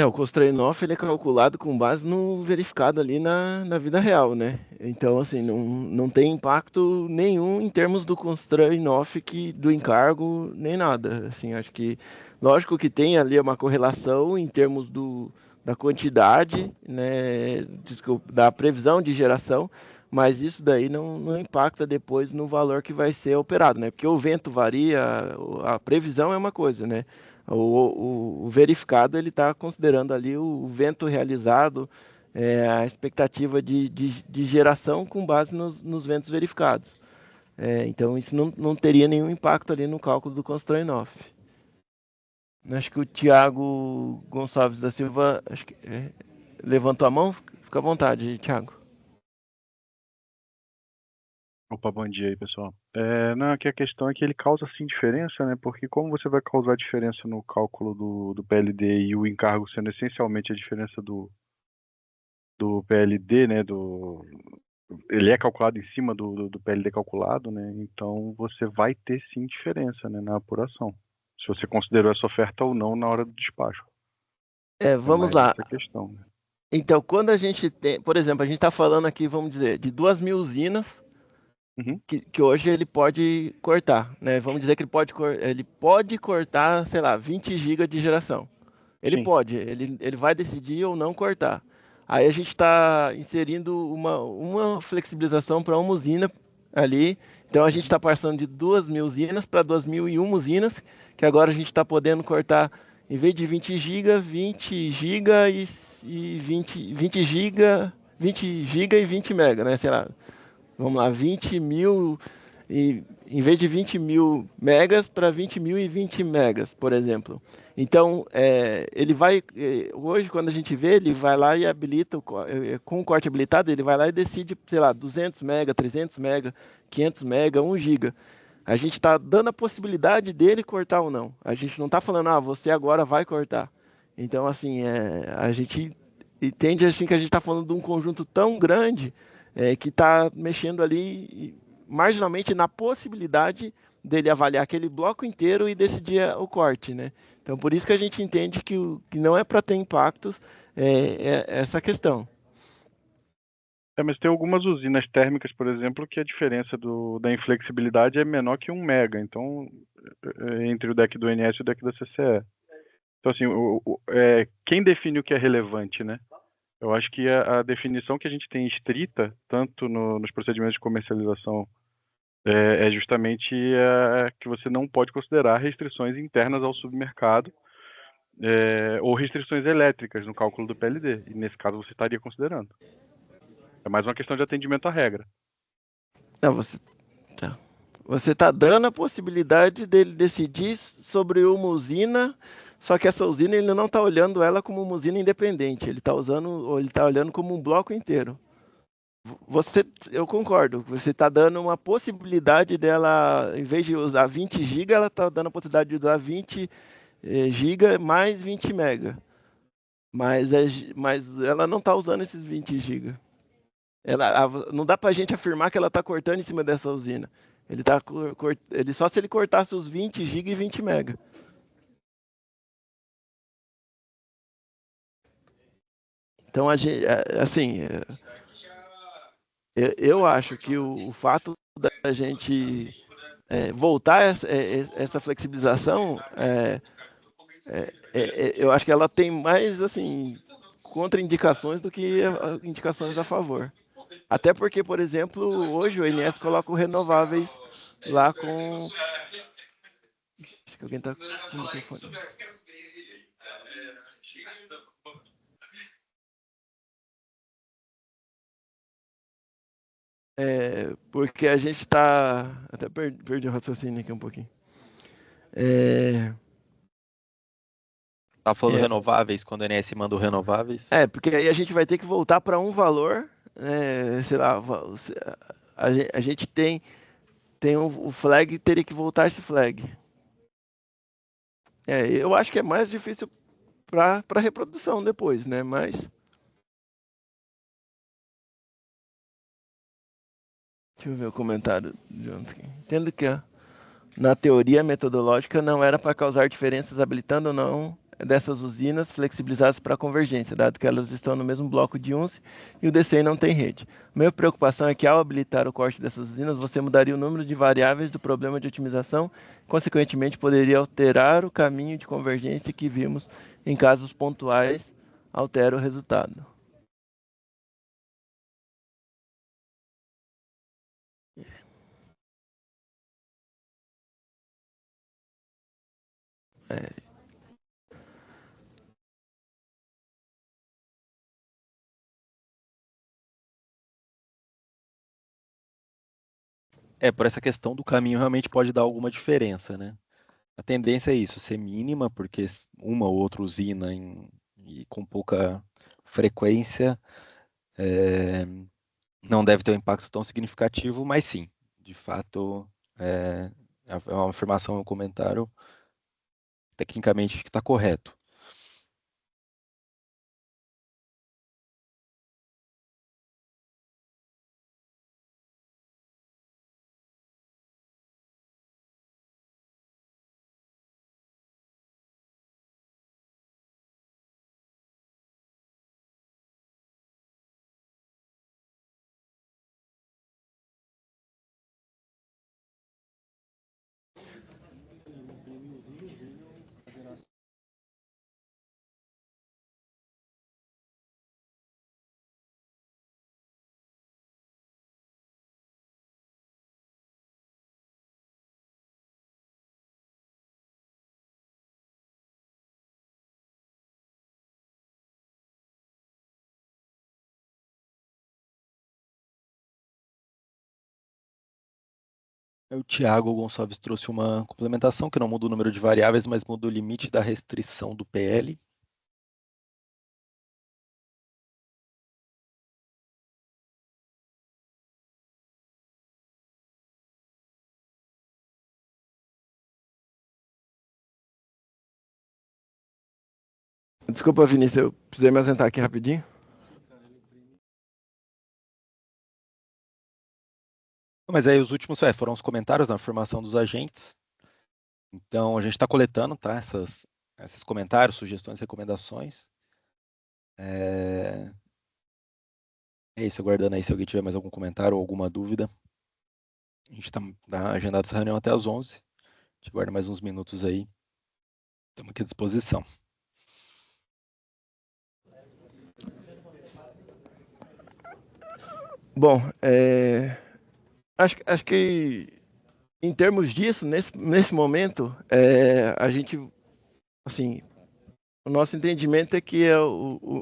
O constrain off ele é calculado com base no verificado ali na vida real, né? Então, assim, não tem impacto nenhum em termos do constrain off do encargo, nem nada. Assim, acho que, lógico que tem ali uma correlação em termos da quantidade, né? Desculpa, da previsão de geração, mas isso daí não impacta depois no valor que vai ser operado, né? Porque o vento varia, a previsão é uma coisa, né? O verificado ele está considerando ali o vento realizado, a expectativa de geração com base nos ventos verificados. Então isso não teria nenhum impacto ali no cálculo do constraint off. Acho que o Thiago Gonçalves da Silva levantou a mão. Fica à vontade, Thiago. Opa, bom dia aí, pessoal. Não, aqui a questão é que ele causa sim diferença, né? Porque como você vai causar diferença no cálculo do PLD e o encargo sendo essencialmente a diferença do PLD, né? Ele é calculado em cima do PLD calculado, né? Então você vai ter sim diferença, né, na apuração. Se você considerou essa oferta ou não na hora do despacho. Vamos Mais lá. essa questão, né? Então, quando a gente tem, por exemplo, a gente está falando aqui, vamos dizer, de 2.000 usinas Uhum. que hoje ele pode cortar, né? Vamos dizer que ele pode cortar, sei lá, 20 GB de geração. Ele Sim. pode, ele vai decidir ou não cortar. Aí a gente está inserindo uma flexibilização para uma usina ali. Então a gente está passando de 2.000 usinas para 2.001 usinas, que agora a gente está podendo cortar, em vez de 20 GB, 20 GB e 20 GB, 20 GB e 20 MB, né? Sei lá, vamos lá, 20 mil, e, em vez de 20 mil megas para 20 mil e 20 megas, por exemplo. Então, ele vai, hoje quando a gente vê, ele vai lá e habilita, com o corte habilitado, ele vai lá e decide, sei lá, 200 mega, 300 mega, 500 mega, 1 giga. A gente está dando a possibilidade dele cortar ou não. A gente não está falando, você agora vai cortar. Então, assim, a gente entende assim que a gente está falando de um conjunto tão grande que está mexendo ali marginalmente na possibilidade dele avaliar aquele bloco inteiro e decidir o corte, né? Então, por isso que a gente entende que não é para ter impactos essa questão. Mas tem algumas usinas térmicas, por exemplo, que a diferença da inflexibilidade é menor que 1 mega. Então, entre o deck do NS e o deck da CCE. Então, assim, quem define o que é relevante, né? Eu acho que a definição que a gente tem estrita, tanto nos procedimentos de comercialização, é justamente que você não pode considerar restrições internas ao submercado ou restrições elétricas no cálculo do PLD. E nesse caso você estaria considerando. É mais uma questão de atendimento à regra. Não, você tá dando a possibilidade dele decidir sobre uma usina, só que essa usina ele não está olhando ela como uma usina independente, ele está olhando como um bloco inteiro. Eu concordo, você está dando uma possibilidade dela, em vez de usar 20 GB, ela está dando a possibilidade de usar 20 GB mais 20 MB. Mas ela não está usando esses 20 GB. Não dá para a gente afirmar que ela está cortando em cima dessa usina. Só se ele cortasse os 20 GB e 20 MB. Então, assim, eu acho que o fato da gente voltar essa flexibilização, eu acho que ela tem mais assim contraindicações do que indicações a favor. Até porque, por exemplo, hoje o INS coloca o renováveis lá com. Acho que alguém está com o microfone. Porque a gente está. Até perdi o raciocínio aqui um pouquinho. Tá falando renováveis, quando o NS manda o renováveis? Porque aí a gente vai ter que voltar para um valor, sei lá, a gente tem o flag, teria que voltar esse flag. Eu acho que é mais difícil para reprodução depois, né? Mas deixa eu ver o comentário de ontem. Entendo que na teoria metodológica não era para causar diferenças habilitando ou não dessas usinas flexibilizadas para convergência, dado que elas estão no mesmo bloco de UNCE e o DCI não tem rede. Minha preocupação é que ao habilitar o corte dessas usinas, você mudaria o número de variáveis do problema de otimização, consequentemente poderia alterar o caminho de convergência que vimos em casos pontuais, altera o resultado. Por essa questão do caminho realmente pode dar alguma diferença, né? A tendência é isso, ser mínima, porque uma ou outra usina e com pouca frequência é, não deve ter um impacto tão significativo, mas sim, de fato, é uma afirmação, um comentário, tecnicamente que está correto. O Tiago Gonçalves trouxe uma complementação que não muda o número de variáveis, mas muda o limite da restrição do PL. Desculpa, Vinícius, eu precisei me ausentar aqui rapidinho. Mas aí os últimos foram os comentários na formação dos agentes. Então a gente está coletando, tá? Esses comentários, sugestões, recomendações. É isso, aguardando aí se alguém tiver mais algum comentário ou alguma dúvida. A gente está agendado essa reunião até às 11. A gente guarda mais uns minutos aí. Estamos aqui à disposição. Bom, acho que em termos disso, nesse momento, a gente, assim, o nosso entendimento é que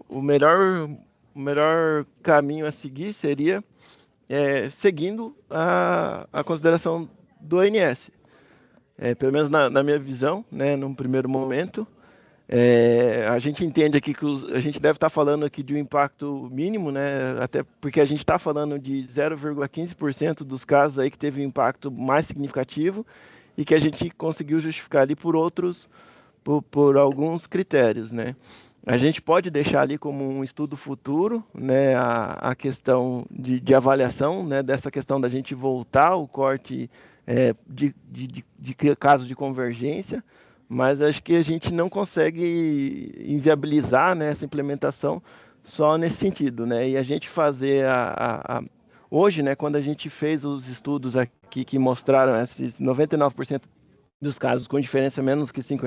o melhor caminho a seguir seria seguindo a consideração do ONS. Pelo menos na minha visão, né, num primeiro momento. A gente entende aqui que a gente deve estar falando aqui de um impacto mínimo, né? Até porque a gente está falando de 0,15% dos casos aí que teve um impacto mais significativo e que a gente conseguiu justificar ali por alguns critérios, né? A gente pode deixar ali como um estudo futuro, né, a questão de avaliação, né, dessa questão da gente voltar o corte de casos de convergência, mas acho que a gente não consegue inviabilizar, né, essa implementação só nesse sentido, né? E a gente fazer hoje, né, quando a gente fez os estudos aqui que mostraram esses 99% dos casos com diferença menos que R$ 5,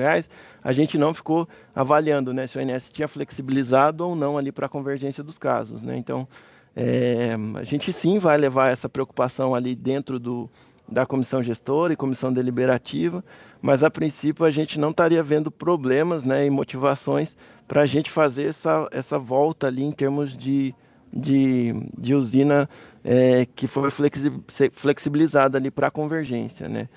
a gente não ficou avaliando, né, se o INSS tinha flexibilizado ou não ali para a convergência dos casos, né? Então, a gente sim vai levar essa preocupação ali dentro da comissão gestora e comissão deliberativa, mas a princípio a gente não estaria vendo problemas, né, e motivações para a gente fazer essa volta ali em termos de usina que foi flexibilizada ali para a convergência, né?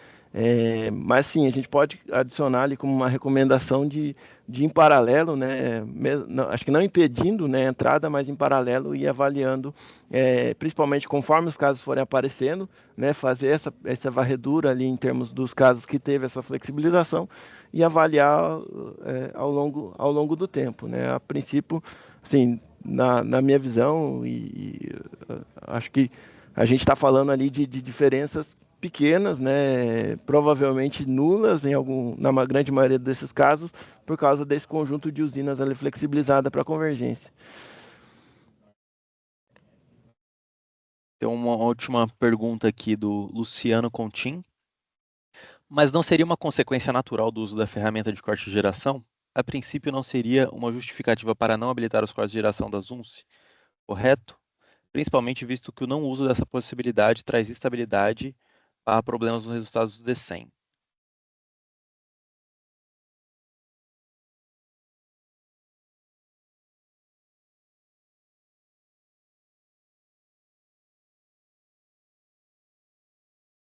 Mas sim, a gente pode adicionar ali como uma recomendação de em paralelo, né, acho que não impedindo, né, a entrada, mas em paralelo e avaliando, principalmente conforme os casos forem aparecendo, né, fazer essa varredura ali em termos dos casos que teve essa flexibilização e avaliar ao longo do tempo, né. A princípio, assim, na minha visão, acho que a gente está falando ali de diferenças pequenas, né, provavelmente nulas na grande maioria desses casos, por causa desse conjunto de usinas ali flexibilizada para convergência. Tem uma última pergunta aqui do Luciano Contim. Mas não seria uma consequência natural do uso da ferramenta de corte de geração? A princípio, não seria uma justificativa para não habilitar os cortes de geração das UNS, correto? Principalmente visto que o não uso dessa possibilidade traz instabilidade para problemas nos resultados do DCEM.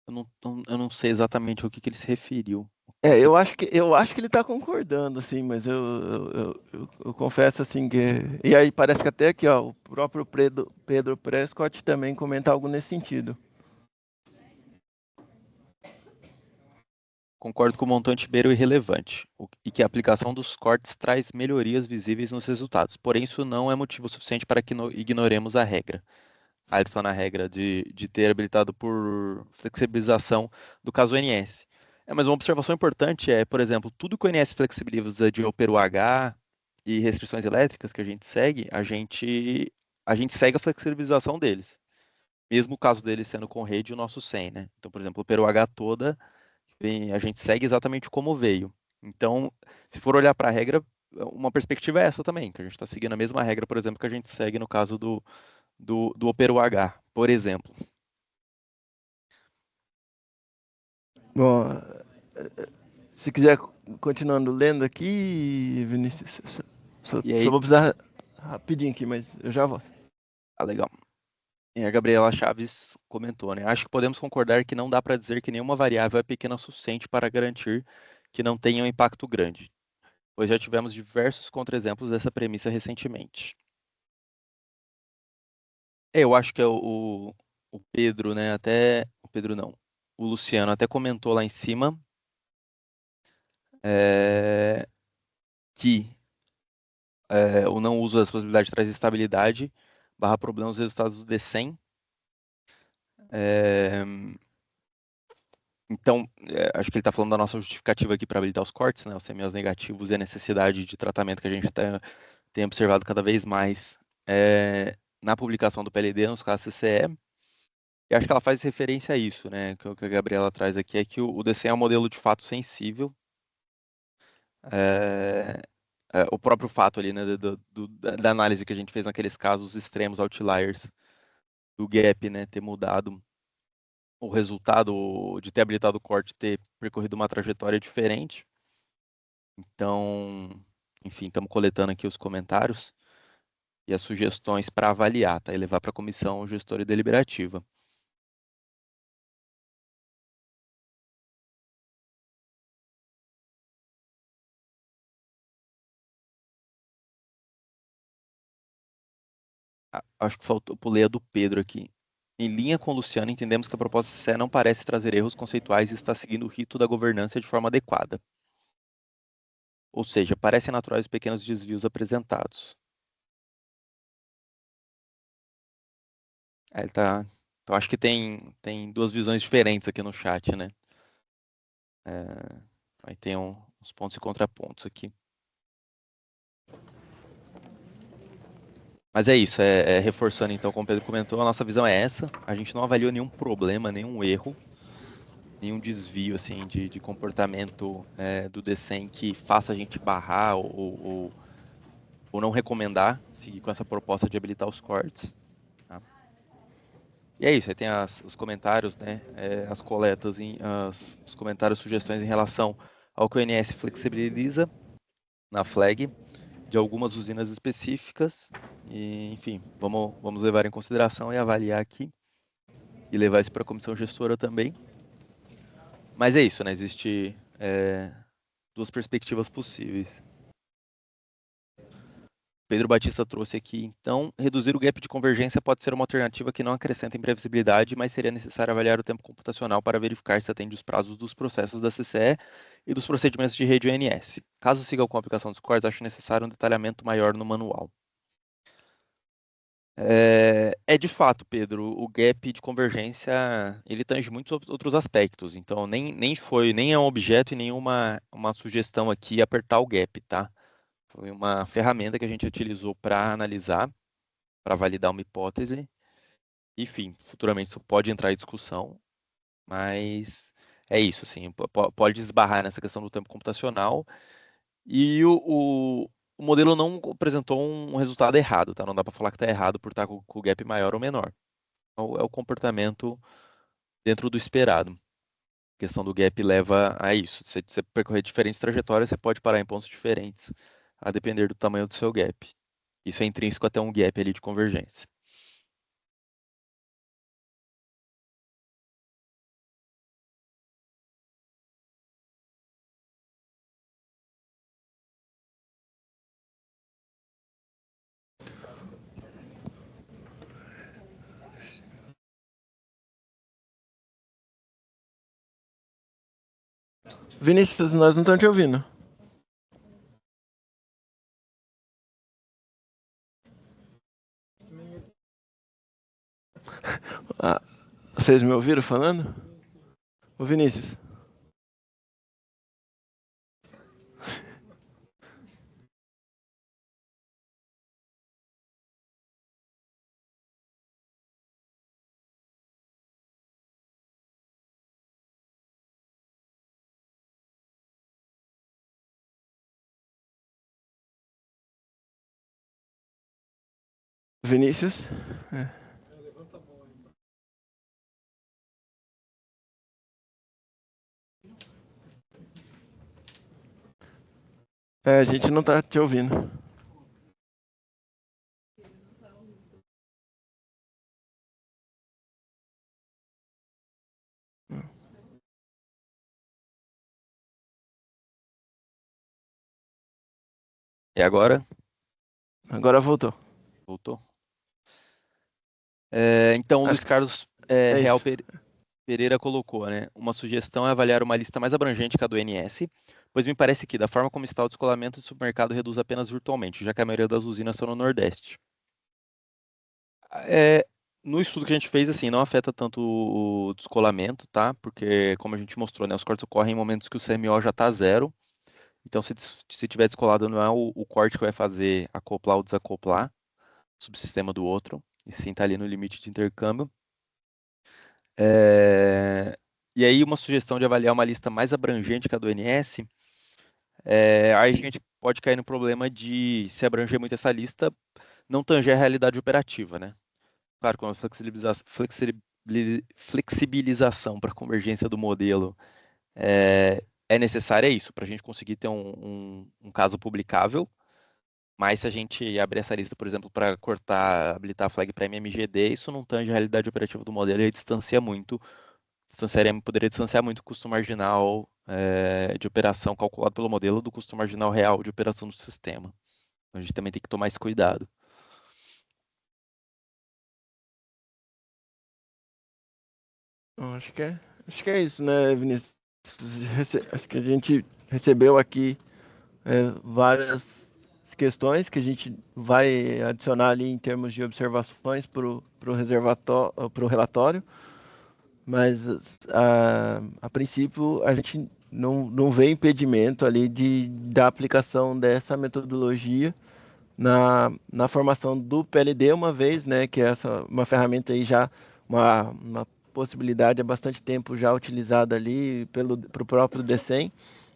eu não sei exatamente ao que ele se referiu. Eu acho que ele está concordando, assim, mas eu confesso assim que. E aí parece que até aqui, ó, o próprio Pedro Prescott também comenta algo nesse sentido. Concordo com o montante beira o irrelevante e que a aplicação dos cortes traz melhorias visíveis nos resultados. Porém, isso não é motivo suficiente para que ignoremos a regra. Aí ele tá falando a regra de ter habilitado por flexibilização do caso ONS. Mas uma observação importante é, por exemplo, tudo que o ONS flexibiliza de Opero H e restrições elétricas que a gente segue a flexibilização deles. Mesmo o caso deles sendo com rede e o nosso sem, né? Então, por exemplo, o Opero H toda, a gente segue exatamente como veio. Então, se for olhar para a regra, uma perspectiva é essa também, que a gente está seguindo a mesma regra, por exemplo, que a gente segue no caso do Opero H, por exemplo. Bom, se quiser continuando lendo aqui, Vinícius, E aí, só vou precisar rapidinho aqui, mas eu já volto. legal. E a Gabriela Chaves comentou, né? Acho que podemos concordar que não dá para dizer que nenhuma variável é pequena o suficiente para garantir que não tenha um impacto grande, pois já tivemos diversos contra-exemplos dessa premissa recentemente. Eu acho que o Pedro, né? Até o Pedro não, o Luciano até comentou lá em cima que o não uso das possibilidades traz estabilidade barra problemas nos resultados do D100. Então, acho que ele está falando da nossa justificativa aqui para habilitar os cortes, né, os CMOs negativos e a necessidade de tratamento que a gente tem observado cada vez mais na publicação do PLD, nos casos CCE. E acho que ela faz referência a isso, né, que o que a Gabriela traz aqui é que o DCE é um modelo de fato sensível. O próprio fato ali, né, da análise que a gente fez naqueles casos extremos, outliers, do gap, né, ter mudado o resultado de ter habilitado o corte, ter percorrido uma trajetória diferente. Então, enfim, estamos coletando aqui os comentários e as sugestões para avaliar, tá? E levar para a comissão gestora e deliberativa. Acho que faltou, pulei a do Pedro aqui. Em linha com o Luciano, entendemos que a proposta CE não parece trazer erros conceituais e está seguindo o rito da governança de forma adequada. Ou seja, parecem naturais os pequenos desvios apresentados. Ele tá... Então, acho que tem duas visões diferentes aqui no chat, né? Aí tem uns pontos e contrapontos aqui. Mas é isso, reforçando então, como o Pedro comentou, a nossa visão é essa. A gente não avaliou nenhum problema, nenhum erro, nenhum desvio assim, de comportamento do DCEM que faça a gente barrar ou não recomendar seguir com essa proposta de habilitar os cortes. Tá? E é isso, aí tem os comentários, né, as coletas, os comentários, sugestões em relação ao que o ONS flexibiliza na flag de algumas usinas específicas. E, enfim, vamos levar em consideração e avaliar aqui e levar isso para a comissão gestora também. Mas é isso, né? Existe duas perspectivas possíveis. Pedro Batista trouxe aqui, então, reduzir o gap de convergência pode ser uma alternativa que não acrescenta imprevisibilidade, mas seria necessário avaliar o tempo computacional para verificar se atende os prazos dos processos da CCE e dos procedimentos de rede ONS. Caso siga com a aplicação dos cores, acho necessário um detalhamento maior no manual. De fato, Pedro, o gap de convergência, ele tange muitos outros aspectos, então nem é um objeto e nenhuma uma sugestão aqui apertar o gap, tá? Foi uma ferramenta que a gente utilizou para analisar, para validar uma hipótese. Enfim, futuramente isso pode entrar em discussão, mas é isso, assim, pode esbarrar nessa questão do tempo computacional e o modelo não apresentou um resultado errado, tá? Não dá para falar que está errado por estar com o gap maior ou menor. É o comportamento dentro do esperado. A questão do gap leva a isso. Se você percorrer diferentes trajetórias, você pode parar em pontos diferentes, a depender do tamanho do seu gap. Isso é intrínseco até um gap ali de convergência. Vinícius, nós não estamos te ouvindo. Ah, vocês me ouviram falando? Ô, Vinícius. Vinícius? A gente não está te ouvindo. E agora? Agora voltou. Voltou? Então, o Acho Luiz que Carlos é Real isso. Pereira colocou, né? Uma sugestão é avaliar uma lista mais abrangente que a do INS, pois me parece que, da forma como está o descolamento, o supermercado reduz apenas virtualmente, já que a maioria das usinas são no Nordeste. No estudo que a gente fez, assim, não afeta tanto o descolamento, tá? Porque, como a gente mostrou, né, os cortes ocorrem em momentos que o CMO já está zero. Então, se tiver descolado, não é o corte que vai fazer acoplar ou desacoplar o subsistema do outro, e sim está ali no limite de intercâmbio. E aí, uma sugestão de avaliar uma lista mais abrangente que a do INS, aí a gente pode cair no problema de, se abranger muito essa lista, não tanger a realidade operativa, né? Claro, com a flexibilização para a convergência do modelo é necessária isso, para a gente conseguir ter um caso publicável, mas se a gente abrir essa lista, por exemplo, para cortar, habilitar a flag para MMGD, isso não tange a realidade operativa do modelo e distancia muito, poderia distanciar muito o custo marginal de operação calculado pelo modelo do custo marginal real de operação do sistema. A gente também tem que tomar esse cuidado. Acho que é isso, né, Vinícius? Acho que a gente recebeu aqui várias questões que a gente vai adicionar ali em termos de observações para o relatório, mas a princípio a gente não vê impedimento ali da aplicação dessa metodologia na formação do PLD, uma vez, né, que é uma ferramenta aí já, uma possibilidade há bastante tempo já utilizada ali pelo próprio DCEM,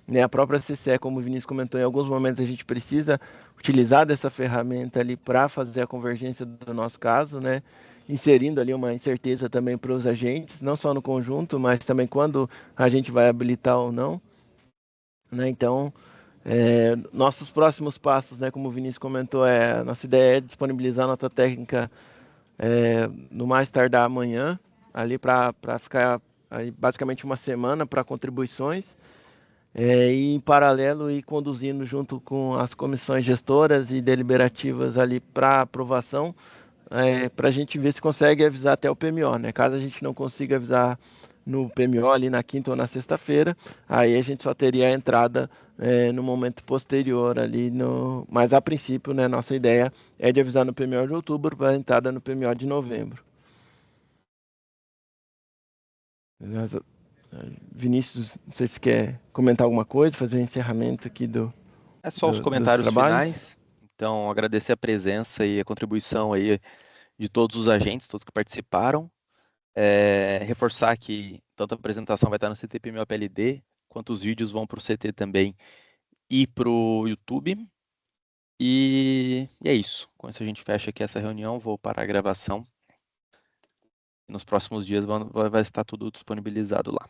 né, a própria CCE, como o Vinícius comentou, em alguns momentos a gente precisa utilizar dessa ferramenta ali para fazer a convergência do nosso caso, né, inserindo ali uma incerteza também para os agentes, não só no conjunto, mas também quando a gente vai habilitar ou não, né, então nossos próximos passos, né, como o Vinícius comentou, nossa ideia é disponibilizar a nota técnica no mais tardar amanhã, ali para ficar aí, basicamente uma semana para contribuições, e em paralelo ir conduzindo junto com as comissões gestoras e deliberativas ali para aprovação, para a gente ver se consegue avisar até o PMO, né? Caso a gente não consiga avisar no PMO ali na quinta ou na sexta-feira, aí a gente só teria a entrada no momento posterior ali mas a princípio, né, nossa ideia é de avisar no PMO de outubro para a entrada no PMO de novembro. Vinícius, não sei se quer comentar alguma coisa, fazer o encerramento aqui É só os dos comentários trabalhos. finais. Então, agradecer a presença e a contribuição aí de todos os agentes, todos que participaram. Reforçar que tanto a apresentação vai estar no CTPMO PLD, quanto os vídeos vão para o CT também e para o YouTube. E é isso. Com isso a gente fecha aqui essa reunião. Vou parar a gravação. Nos próximos dias vai estar tudo disponibilizado lá.